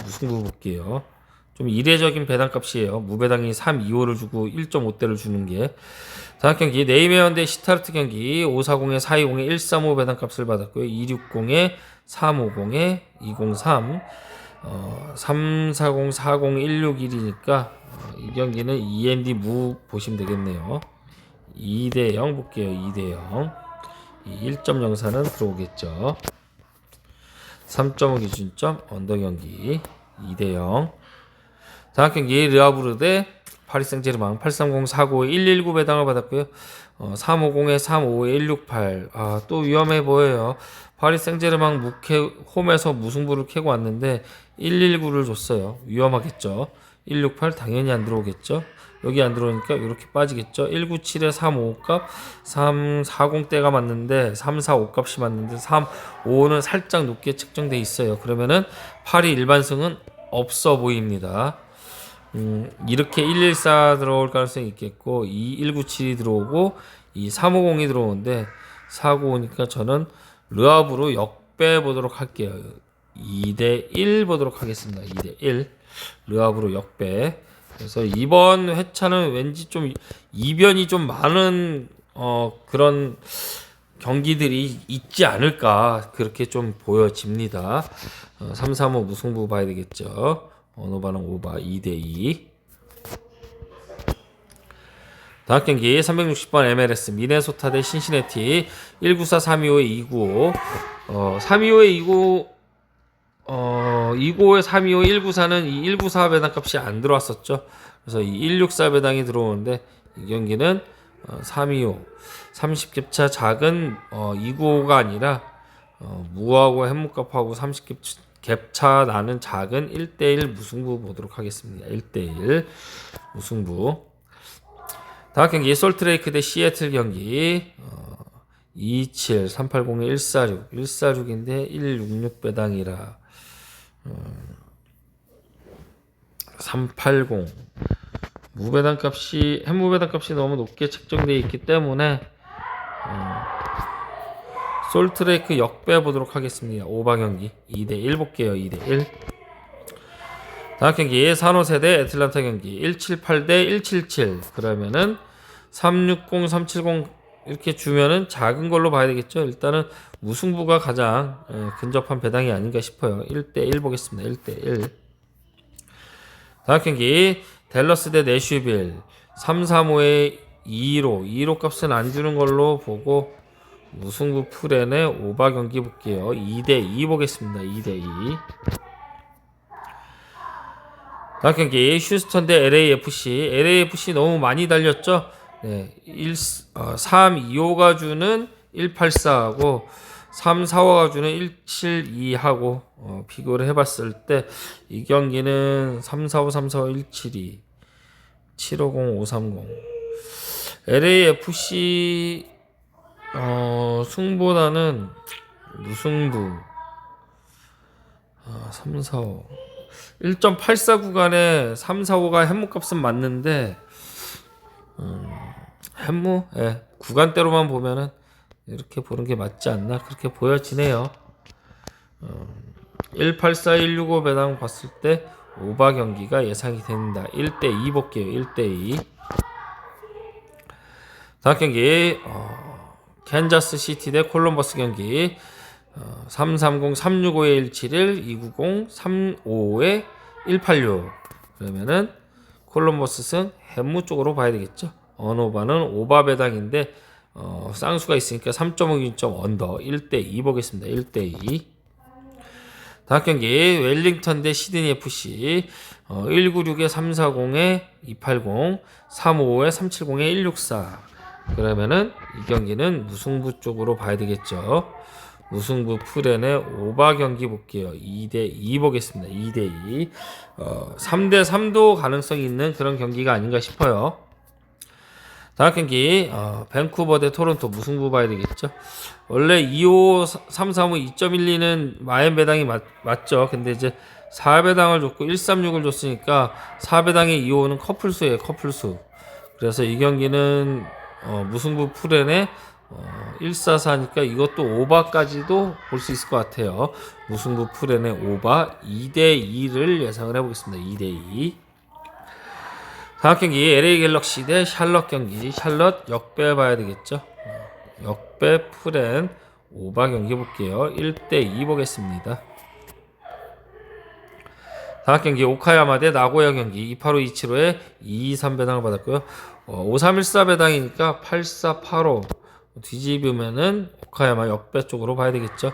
무승부 볼게요. 좀 이례적인 배당값이에요. 무배당이 3, 2호를 주고 1.5대를 주는 게. 다음 경기 네이메어 대 시타르트 경기 540에 420에 135 배당값을 받았고요. 260에 350에 203 340 40 161이니까 이 경기는 END 무 보시면 되겠네요. 2대0 볼게요. 2대0 1.04는 들어오겠죠. 3.5 기준점 언더 경기 2대0. 다음 경기 르아부르 대 파리 생제르맹 830 45 119 배당을 받았고요. 350에 355에 168. 또 위험해 보여요. 파리 생제르맹 홈에서 무승부를 캐고 왔는데 119를 줬어요. 위험하겠죠. 168 당연히 안 들어오겠죠. 여기 안 들어오니까 이렇게 빠지겠죠. 197에 355값 340대가 맞는데 345 값이 맞는데 355는 살짝 높게 책정돼 있어요. 그러면은 파리 일반승은 없어 보입니다. 이렇게 114 들어올 가능성이 있겠고 2197이 들어오고 350이 들어오는데 495니까 저는 르아브로 역배 보도록 할게요. 2대1 보도록 하겠습니다. 2대1 르아브로 역배. 그래서 이번 회차는 왠지 좀 이변이 좀 많은 그런 경기들이 있지 않을까 그렇게 좀 보여집니다. 3-3-5 무승부 봐야 되겠죠. 어느 반응 오바 2대2. 다음 경기 360번 MLS 미네소타 대 신시내티 194 325에 295 325에 295 295에 325 194는 이 194 배당값이 안 들어왔었죠. 그래서 이 164 배당이 들어오는데 이 경기는 325 30갭차 작은 295가 아니라 무하고 햄무값하고 30갭차 나는 작은 1대1 무승부 보도록 하겠습니다. 1대1 무승부. 다음 경기 솔트레이크 대 시애틀 경기 27 380에 146 146인데 166 배당이라 380 무배당값이 햄무배당값이 너무 높게 책정되어 있기 때문에 솔트레이크 역배 보도록 하겠습니다. 오바 경기 2대1 볼게요. 2대1. 다음 경기 산호세 대 애틀란타 경기 178 대 177. 그러면은 360 370 이렇게 주면은 작은 걸로 봐야 되겠죠. 일단은 무승부가 가장 근접한 배당이 아닌가 싶어요. 1대1 보겠습니다. 1대1. 다음 경기 댈러스 대 내슈빌 335에 2로 값은 안 주는 걸로 보고 무승부 풀엔의 오바 경기 볼게요. 2대2 보겠습니다. 2대2. 다음 경기 휴스턴 대 LAFC 너무 많이 달렸죠. 네, 325가 주는 184하고 345가 주는 172하고 비교를 해봤을 때 이 경기는 345 345 172 750 530 LAFC 승보다는 무승부 345 1.84 구간에 345가 햄무값은 맞는데 햄무 구간대로만 보면은 이렇게 보는 게 맞지 않나 그렇게 보여지네요. 184 165 배당 봤을 때 오바 경기가 예상이 된다. 1대2 볼게요. 1대2. 다음 경기 캔자스 시티 대 콜럼버스 경기 330 365에 171 290 355에 186. 그러면은 콜럼버스 승 햄무 쪽으로 봐야 되겠죠. 언오바는 오바 배당인데 쌍수가 있으니까 3.5 기준점 언더 1대2 보겠습니다. 1대2. 다음 경기 웰링턴 대 시드니 FC 196에 340에 280 355에 370에 164. 그러면은 이 경기는 무승부 쪽으로 봐야 되겠죠. 무승부 풀엔의 오바 경기 볼게요. 2대2 보겠습니다. 2대2. 3대3도 가능성이 있는 그런 경기가 아닌가 싶어요. 다음 경기 밴쿠버 대 토론토 무승부 봐야 되겠죠. 원래 255 335 2.12는 마엔 배당이 맞죠. 근데 이제 4배당을 줬고 136을 줬으니까 4배당의 255는 커플수예요. 커플수. 그래서 이 경기는 무승부 풀엔의 144니까 이것도 오바까지도 볼 수 있을 것 같아요. 무승부 풀엔의 오바 2대2를 예상을 해보겠습니다. 2대2. 다음 경기 LA 갤럭시 대 샬럿 경기. 샬럿 역배 봐야 되겠죠. 역배 풀엔 오바 경기 볼게요. 1대2 보겠습니다. 다음 경기 오카야마 대 나고야 경기. 285 275에 223 배당을 받았고요. 5314 배당이니까 8485 뒤집으면은 오카야마 역배 쪽으로 봐야 되겠죠.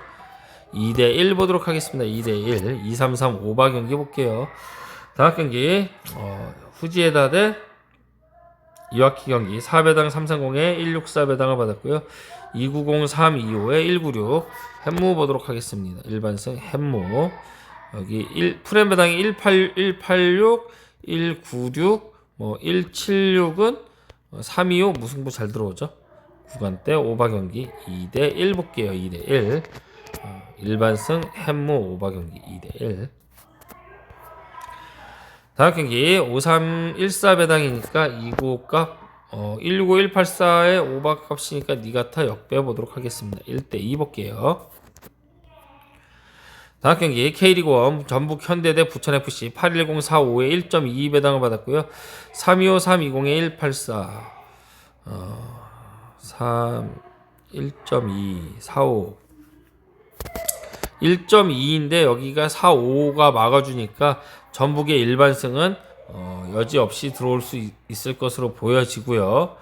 2대1 보도록 하겠습니다. 2대1 233 오바 경기 볼게요. 다음 경기 후지에다 대 이와키 경기. 4배당 330에 164 배당을 받았고요. 290 325에 196 햄무 보도록 하겠습니다. 일반승 햄무. 여기 프렘 배당이 186 196 176은 325 무승부 잘 들어오죠. 구간대 오바 경기 2대1 볼게요. 2대1 일반승 햄무 오바 경기 2대1. 다음 경기 5314 배당이니까 295값 165 184의 오바 값이니까 니가타 역배 보도록 하겠습니다. 1대2 볼게요. 다음 경기 K리그1 전북 현대 대 부천FC 81045에 1.22 배당을 받았고요. 325 320에 184 1.2 45 1.2인데 여기가 45가 막아주니까 전북의 일반승은 여지없이 들어올 수 있을 것으로 보여지고요.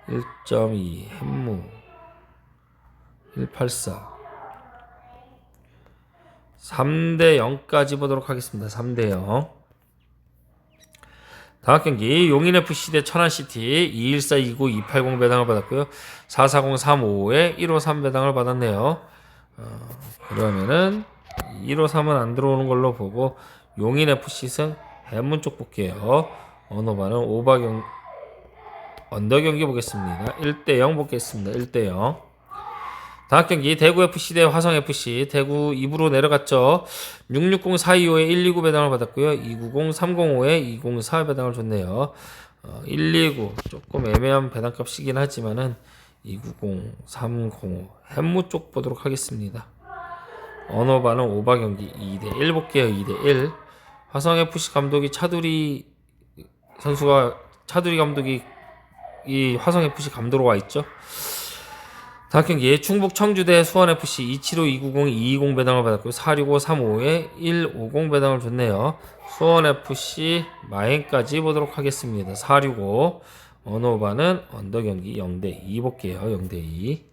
1.2 햄무 184 3대 0까지 보도록 하겠습니다. 3대 0. 다음 경기 용인FC 대 천안시티 214 29 280 배당을 받았고요. 440 35에 153 배당을 받았네요. 그러면은 153은 안 들어오는 걸로 보고 용인FC 승 해문 쪽 볼게요. 언어반은 오바경 언더 경기 보겠습니다. 1대 0 보겠습니다. 1대 0. 다음 경기 대구FC 대 화성FC. 대구 2부로 내려갔죠. 660 425에 129 배당을 받았고요. 290 305에 204 배당을 줬네요. 129 조금 애매한 배당값이긴 하지만은 290 305 햄무 쪽 보도록 하겠습니다. 언어반은 오바 경기 2대1 볼게요. 2대1. 화성FC 감독이 차두리 감독이 이 화성FC 감독으로 와 있죠. 다음 경기 충북 청주대 수원FC 275 290 220 배당을 받았고요. 465 35에 150 배당을 줬네요. 수원FC 마행까지 보도록 하겠습니다. 465 언어반은 언더 경기 0대2 볼게요. 0대2.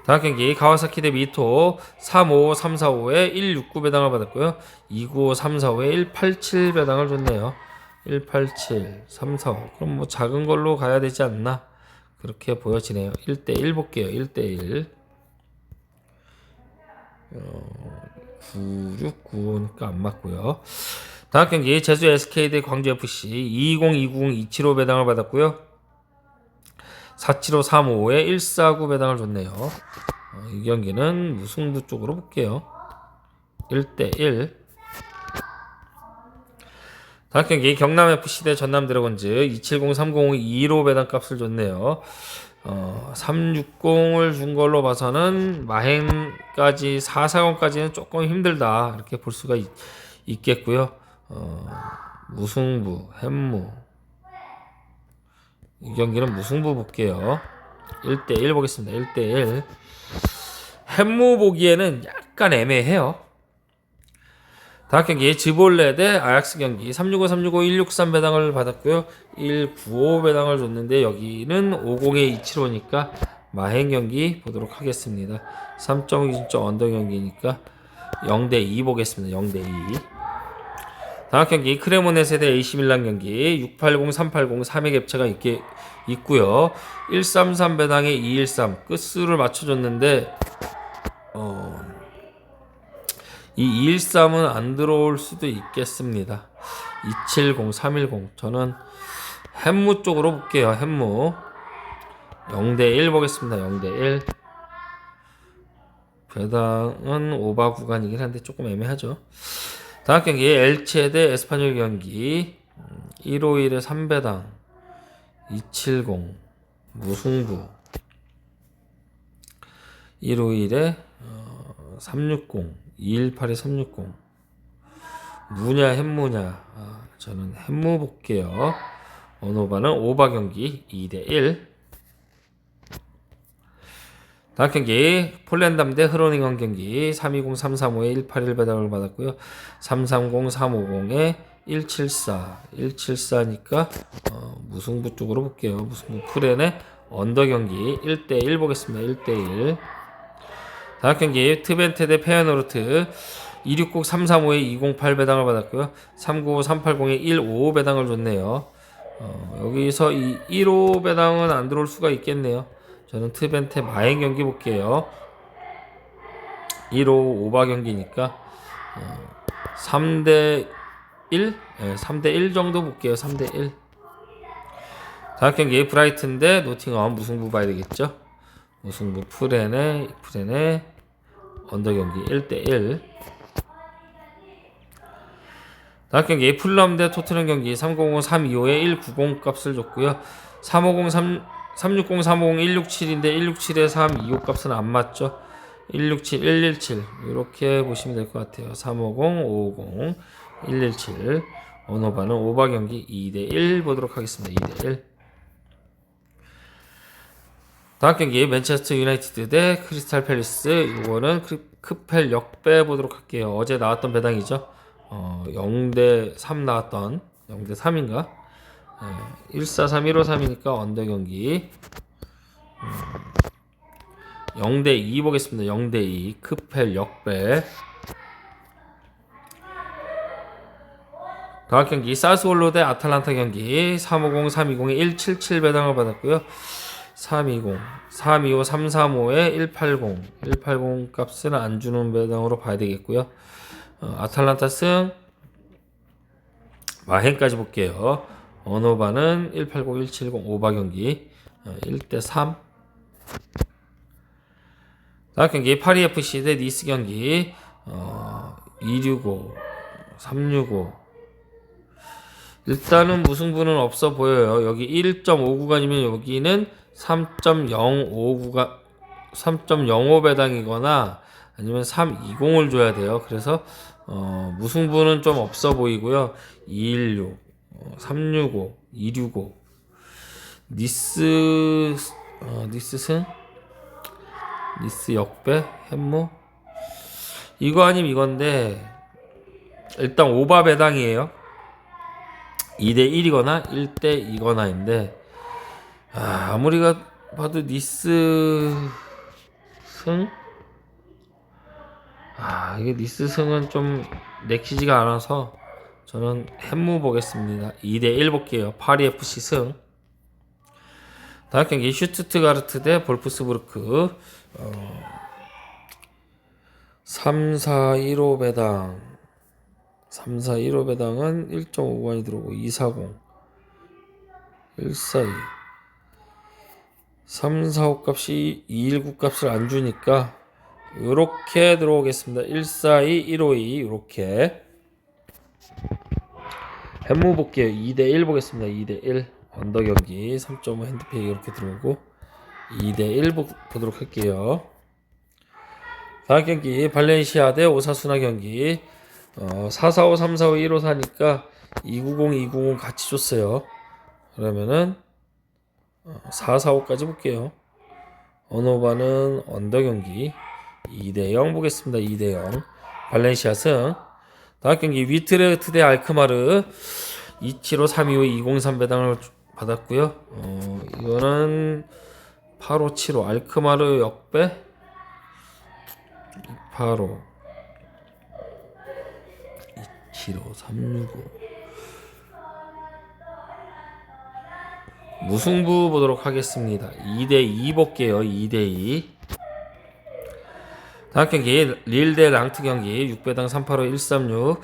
다음 경기 가와사키 대 미토 355 345에 169 배당을 받았고요. 295 345에 187 배당을 줬네요. 187 345 그럼 뭐 작은 걸로 가야 되지 않나 그렇게 보여지네요. 1대1 볼게요. 1대1 9695니까 안 맞고요. 다음 경기 제주 SK 대 광주FC 220 290 275 배당을 받았고요. 475 35에 149 배당을 줬네요. 이 경기는 무승부 쪽으로 볼게요. 1대1. 다음 경기 경남FC 대 전남드래곤즈 270 305 215 배당 값을 줬네요. 360을 준 걸로 봐서는 마행까지 440까지는 조금 힘들다 이렇게 볼 수가 있겠고요. 무승부 햄무 이 경기는 무승부 볼게요. 1대1 보겠습니다. 1대1 햄무 보기에는 약간 애매해요. 다음 경기 지볼레 대 아약스 경기 365 365 163 배당을 받았고요. 195 배당을 줬는데 여기는 50에 275니까 마행 경기 보도록 하겠습니다. 3.2점 언더 경기니까 0대2 보겠습니다. 0대2. 다음 경기 크레모네세 대 AC밀란 경기 680 380 3회 갭차가 있고요. 133 배당에 213 끝수를 맞춰줬는데 이 213은 안 들어올 수도 있겠습니다. 270 310 저는 햄무 쪽으로 볼게요. 햄무 0대1 보겠습니다. 0대1 배당은 오바 구간이긴 한데 조금 애매하죠. 다음 경기 엘체 대 에스파뇰 경기 151에 3배당 270 무승부 151에 360 218에 360 무냐 햄무냐. 저는 햄무 볼게요. 언어반은 오바 경기 2대1. 다음 경기 폴란담 대 흐로닝헌 경기 320-335에 181 배당을 받았고요. 330-350에 174니까 무승부 쪽으로 볼게요. 무승부 프렌의 언더 경기 1대1 보겠습니다. 1대1. 다음 경기 트벤테 대 페어노르트 260-335에 208 배당을 받았고요. 395-380에 155 배당을 줬네요. 여기서 이 155 배당은 안 들어올 수가 있겠네요. 저는 트벤테 마행 경기 볼게요. 155 오바 경기니까 3대1? 네, 3대1 정도 볼게요. 3대1. 다음 경기 브라이튼 대 노팅엄 무승부 봐야 되겠죠. 무승부 프렌의 언더 경기 1대1. 다음 경기 풀럼 대 토트넘 경기 305-325에 190 값을 줬고요. 360-350 167인데 167에 325 값은 안 맞죠. 167 117 이렇게 보시면 될 것 같아요. 350 550 117 언어반은 오바 경기 2대1 보도록 하겠습니다. 2대1. 다음 경기 맨체스터 유나이티드 대 크리스탈 팰리스. 이거는 크펠 역배 보도록 할게요. 어제 나왔던 배당이죠. 0대3 나왔던 0대3인가 143 153이니까 언더 경기 0대2 보겠습니다. 0대2 크펠 역배. 다음 경기 사스월로 대 아탈란타 경기 350 320에 177 배당을 받았고요. 320 325 335에 180 값은 안 주는 배당으로 봐야 되겠고요. 아탈란타 승 마행까지 볼게요. 언어반은 180 170 오바 경기 1대3. 다음 경기 파리 FC 대 니스 경기 265 365 일단은 무승부는 없어 보여요. 여기 1.5 구간이면 여기는 3.05 배당이거나 아니면 320을 줘야 돼요. 그래서 무승부는 좀 없어 보이고요. 216 365 265 니스 승 니스 역배 햄무 이거 아님 이건데 일단 오바 배당이에요. 2대1이거나 1대2거나인데 아무리 봐도 니스 승 이게 니스 승은 좀 내키지가 않아서 저는 햄무 보겠습니다. 2대1 볼게요. 파리 FC 승. 다음 경기 슈투트가르트 대 볼프스부르크 3-4-1-5 배당 3-4-1-5 배당은 1.5관이 들어오고 240 142 3-4-5 값이 219 값을 안 주니까 요렇게 들어오겠습니다. 142 152 요렇게 햄무 볼게요. 2대1 보겠습니다. 2대1 언더 경기 3.5 핸드페이 이렇게 들어오고 2대1 보도록 할게요. 다음 경기 발렌시아 대 오사수나 경기 445 345 154니까 290 290 같이 줬어요. 그러면은 445까지 볼게요. 언어반은 언더 경기 2대0 보겠습니다. 2대0 발렌시아 승. 다음 경기 위트레흐트 대 알크마르 275 325 203 배당을 받았고요. 이거는 8575 알크마르 역배 285 275 365 무승부 보도록 하겠습니다. 2대2 볼게요. 2대2. 다음 경기 릴 대 랑트 경기 6배당 385 136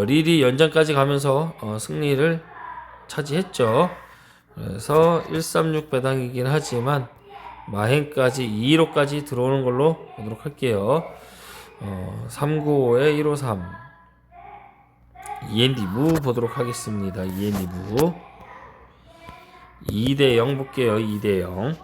릴이 연장까지 가면서 승리를 차지했죠. 그래서 136 배당이긴 하지만 마행까지 215까지 들어오는 걸로 보도록 할게요. 395에 153 END 무 보도록 하겠습니다. END 무 2대0 볼게요. 2대0.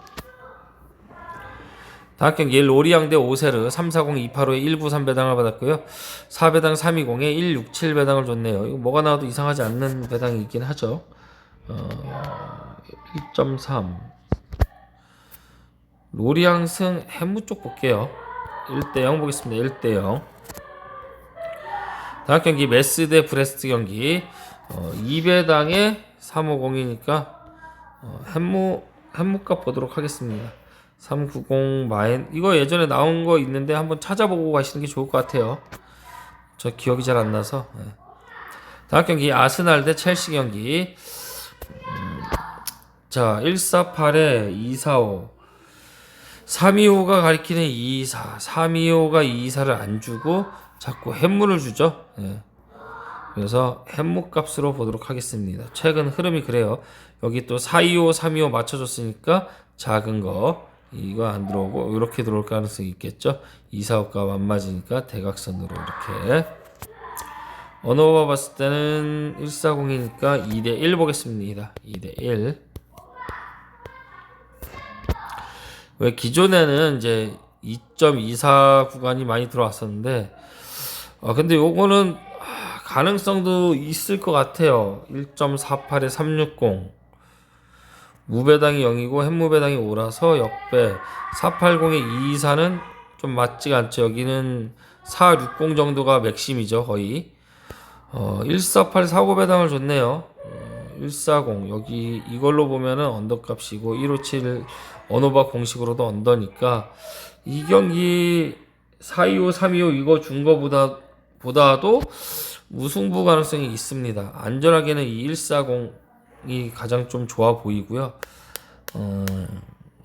다음 경기 로리앙 대 오세르 340 285에 193배당을 받았고요. 4배당 320에 167배당을 줬네요. 이거 뭐가 나와도 이상하지 않는 배당이 있긴 하죠. 1.3 로리앙 승 햄무 쪽 볼게요. 1대0 보겠습니다. 1대0. 다음 경기 메스 대 브레스트 경기 2배당에 350이니까 햄무값 보도록 하겠습니다. 390 마엔 이거 예전에 나온 거 있는데 한번 찾아보고 가시는 게 좋을 것 같아요. 저 기억이 잘 안 나서. 네. 다음 경기 아스날 대 첼시 경기. 자 148에 245 325가 가리키는 224 325가 224를 안 주고 자꾸 햄무를 주죠. 네. 그래서 햄무 값으로 보도록 하겠습니다. 최근 흐름이 그래요. 여기 또 425 325 맞춰줬으니까 작은 거 이거 안 들어오고 이렇게 들어올 가능성이 있겠죠. 245가 안 맞으니까 대각선으로 이렇게. 언어바 봤을 때는 140이니까 2대1 보겠습니다. 2대1. 왜 기존에는 이제 2.24 구간이 많이 들어왔었는데 근데 요거는 가능성도 있을 것 같아요. 1.48에 360 무배당이 0이고 햄무배당이 5라서 역배. 480에 224는 좀 맞지가 않죠. 여기는 460 정도가 맥심이죠. 거의 148 45배당을 줬네요. 140 여기 이걸로 보면은 언더값이고 157 언어바 공식으로도 언더니까 이 경기 425 325 이거 준 거보다도 무승부 가능성이 있습니다. 안전하게는 이 140이 가장 좀 좋아 보이고요.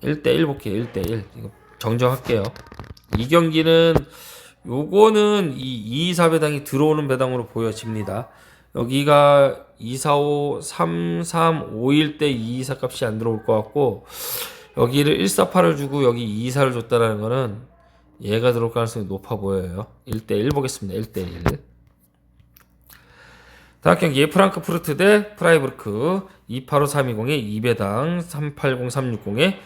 1대1 볼게요. 1대1 이거 정정할게요. 이 경기는 요거는 이 224배당이 들어오는 배당으로 보여집니다. 여기가 245 3351 때 224 값이 안 들어올 것 같고 여기를 148을 주고 여기 224를 줬다라는 거는 얘가 들어올 가능성이 높아 보여요. 1대1 보겠습니다. 1대1. 다음 경기 프랑크푸르트 대 프라이부르크 285320에 2배당 380 360에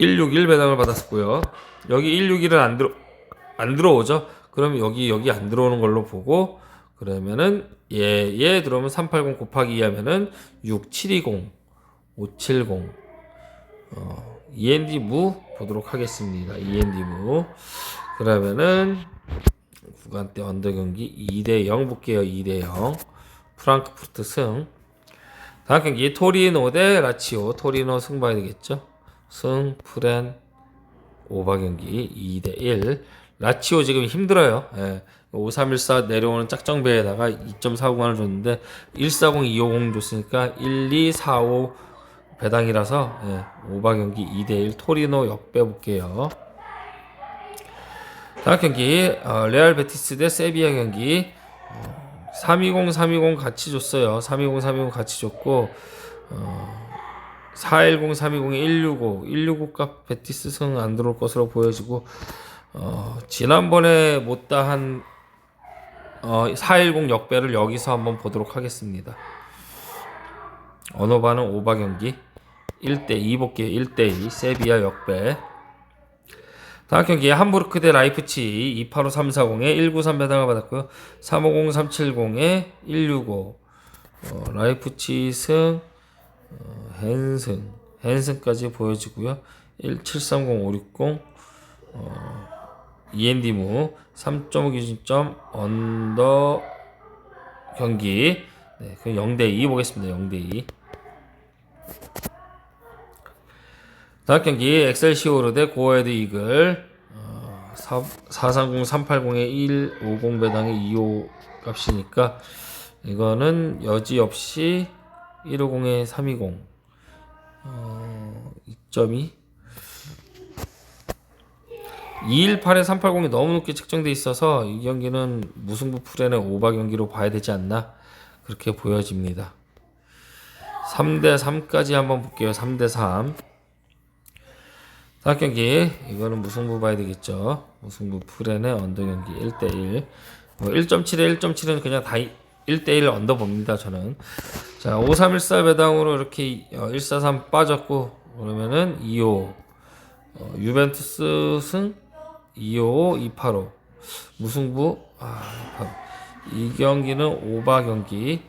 161배당을 받았고요. 여기 161은 안 들어오죠. 그럼 여기 안 들어오는 걸로 보고 그러면은 얘 들어오면 380 곱하기 2 하면은 6720 570 END 무 보도록 하겠습니다. END 무. 그러면은 구간대 언더 경기 2대0 볼게요. 2대0 프랑크푸르트 승. 다음 경기 토리노 대 라치오. 토리노 승 봐야 되겠죠. 승 프렌 오바 경기 2대1. 라치오 지금 힘들어요. 5314 내려오는 짝정배에다가 2.49만을 줬는데 140 250 줬으니까 1245 배당이라서 오바 경기 2대1 토리노 역배 볼게요. 다음 경기 레알 베티스 대 세비야 경기 320 320 같이 줬어요. 320 320 같이 줬고 410 320에 165 165값 베티스 승 안 들어올 것으로 보여지고 지난번에 못다한 410 역배를 여기서 한번 보도록 하겠습니다. 언어바는 오바 경기 1대2 볼게요. 1대2 세비야 역배. 다음 경기에 함부르크 대 라이프치 285 340에 193배당을 받았고요. 350 370에 165 라이프치 승 헨슨까지 보여지고요. 1730 560 END무 3.5 기준점 언더 경기 그럼 0대2 보겠습니다. 0대2. 다음 경기 엑셀시오르 대 고에드 이글 430 380에 150 배당에 25 값이니까 이거는 여지없이 150에 320 2.2 218에 380이 너무 높게 책정돼 있어서 이 경기는 무승부 풀에는 오바 경기로 봐야 되지 않나 그렇게 보여집니다. 3대3까지 한번 볼게요. 3대3 다음 경기 이거는 무승부 봐야 되겠죠. 무승부 풀에는 언더 경기 1대1 1.7에 1.7은 그냥 다 1대1 언더 봅니다, 저는. 자, 5314 배당으로 이렇게 143 빠졌고, 그러면은 2호, 유벤투스 승 255, 285. 무승부, 285. 이 경기는 오바 경기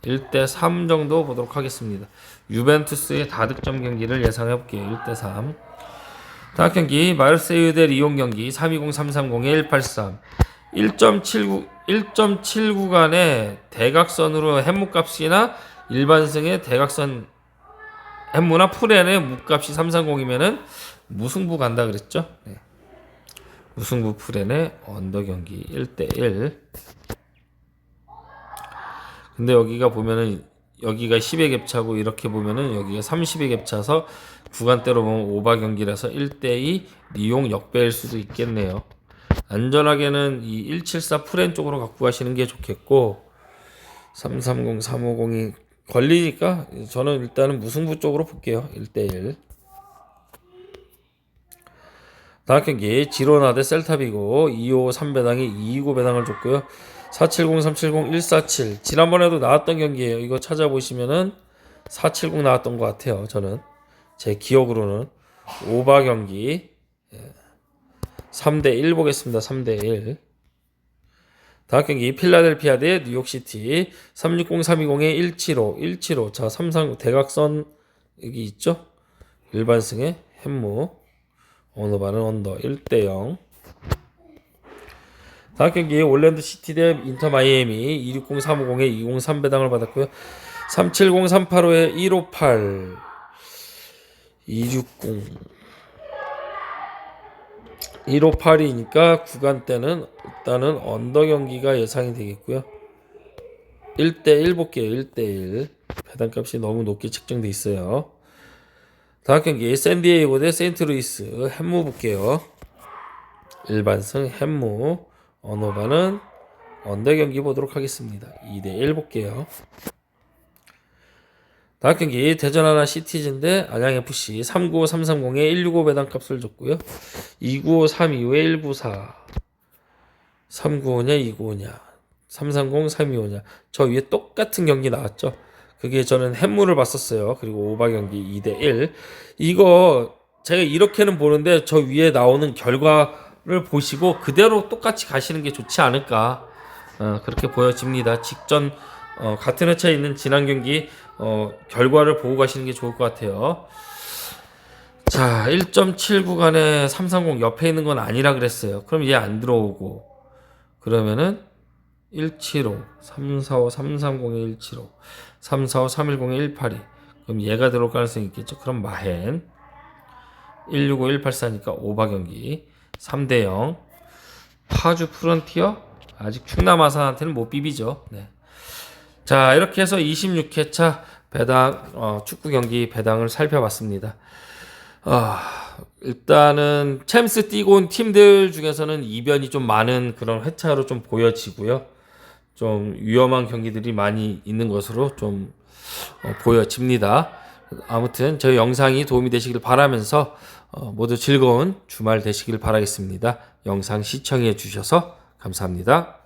1대3 정도 보도록 하겠습니다. 유벤투스의 다득점 경기를 예상해 볼게요. 1대3. 다음 경기 마르세유 대 리옹 경기 320-330-183. 1.79 간의 대각선으로 햄무값이나 일반승의 대각선 햄무나 풀엔의 무값이 330이면은 무승부 간다 그랬죠? 네. 무승부 풀엔의 언더 경기 1대1. 근데 여기가 보면은 여기가 10의 갭차고 이렇게 보면은 여기가 30의 갭차서 구간대로 보면 오바 경기라서 1대2 리옹 역배일 수도 있겠네요. 안전하게는 이 174 프렌 쪽으로 갖고 가시는 게 좋겠고 330, 350이 걸리니까 저는 일단은 무승부 쪽으로 볼게요. 1대1. 다음 경기 지로나 대 셀타비고 253 배당이 229 배당을 줬고요. 470, 370, 147 지난번에도 나왔던 경기예요. 이거 찾아보시면은 470 나왔던 것 같아요. 저는 제 기억으로는 오바 경기 3대1 보겠습니다. 3대1. 다음 경기 필라델피아 대 뉴욕시티 360, 320에 175, 175. 자, 33 대각선 여기 있죠? 일반승의 햄무 언어반은 언더 1대0. 다음 경기 올랜드 시티 대 인터 마이애미 260, 350에 203 배당을 받았고요. 370, 385에 158, 260, 158이니까 구간대는 일단은 언더 경기가 예상이 되겠고요. 1대1 볼게요. 1대1. 배당값이 너무 높게 책정돼 있어요. 다음 경기 샌디에이고 대 세인트루이스 햄무 볼게요. 일반승 햄무 언어반은 언더 경기 보도록 하겠습니다. 2대1 볼게요. 다음 경기 대전 하나 시티즌 대 안양FC 395, 330에 165 배당 값을 줬고요. 295, 325에 194 395냐 295냐 330, 325냐 저 위에 똑같은 경기 나왔죠. 그게 저는 햄무를 봤었어요. 그리고 오바 경기 2대1. 이거 제가 이렇게는 보는데 저 위에 나오는 결과를 보시고 그대로 똑같이 가시는 게 좋지 않을까 그렇게 보여집니다. 직전 같은 회차에 있는 지난 경기 결과를 보고 가시는 게 좋을 것 같아요. 자, 1.79 간에 330 옆에 있는 건 아니라 그랬어요. 그럼 얘 안 들어오고 그러면은 175, 345, 330에 175, 345, 310에 182. 그럼 얘가 들어올 가능성이 있겠죠. 그럼 마헨 165, 184니까 오바 경기 3대0. 파주 프론티어 아직 충남 아산한테는 못 비비죠. 네. 자, 이렇게 해서 26회차 배당 축구 경기 배당을 살펴봤습니다. 일단은 챔스 뛰고 온 팀들 중에서는 이변이 좀 많은 그런 회차로 좀 보여지고요. 좀 위험한 경기들이 많이 있는 것으로 좀 보여집니다. 아무튼 저희 영상이 도움이 되시길 바라면서 모두 즐거운 주말 되시길 바라겠습니다. 영상 시청해 주셔서 감사합니다.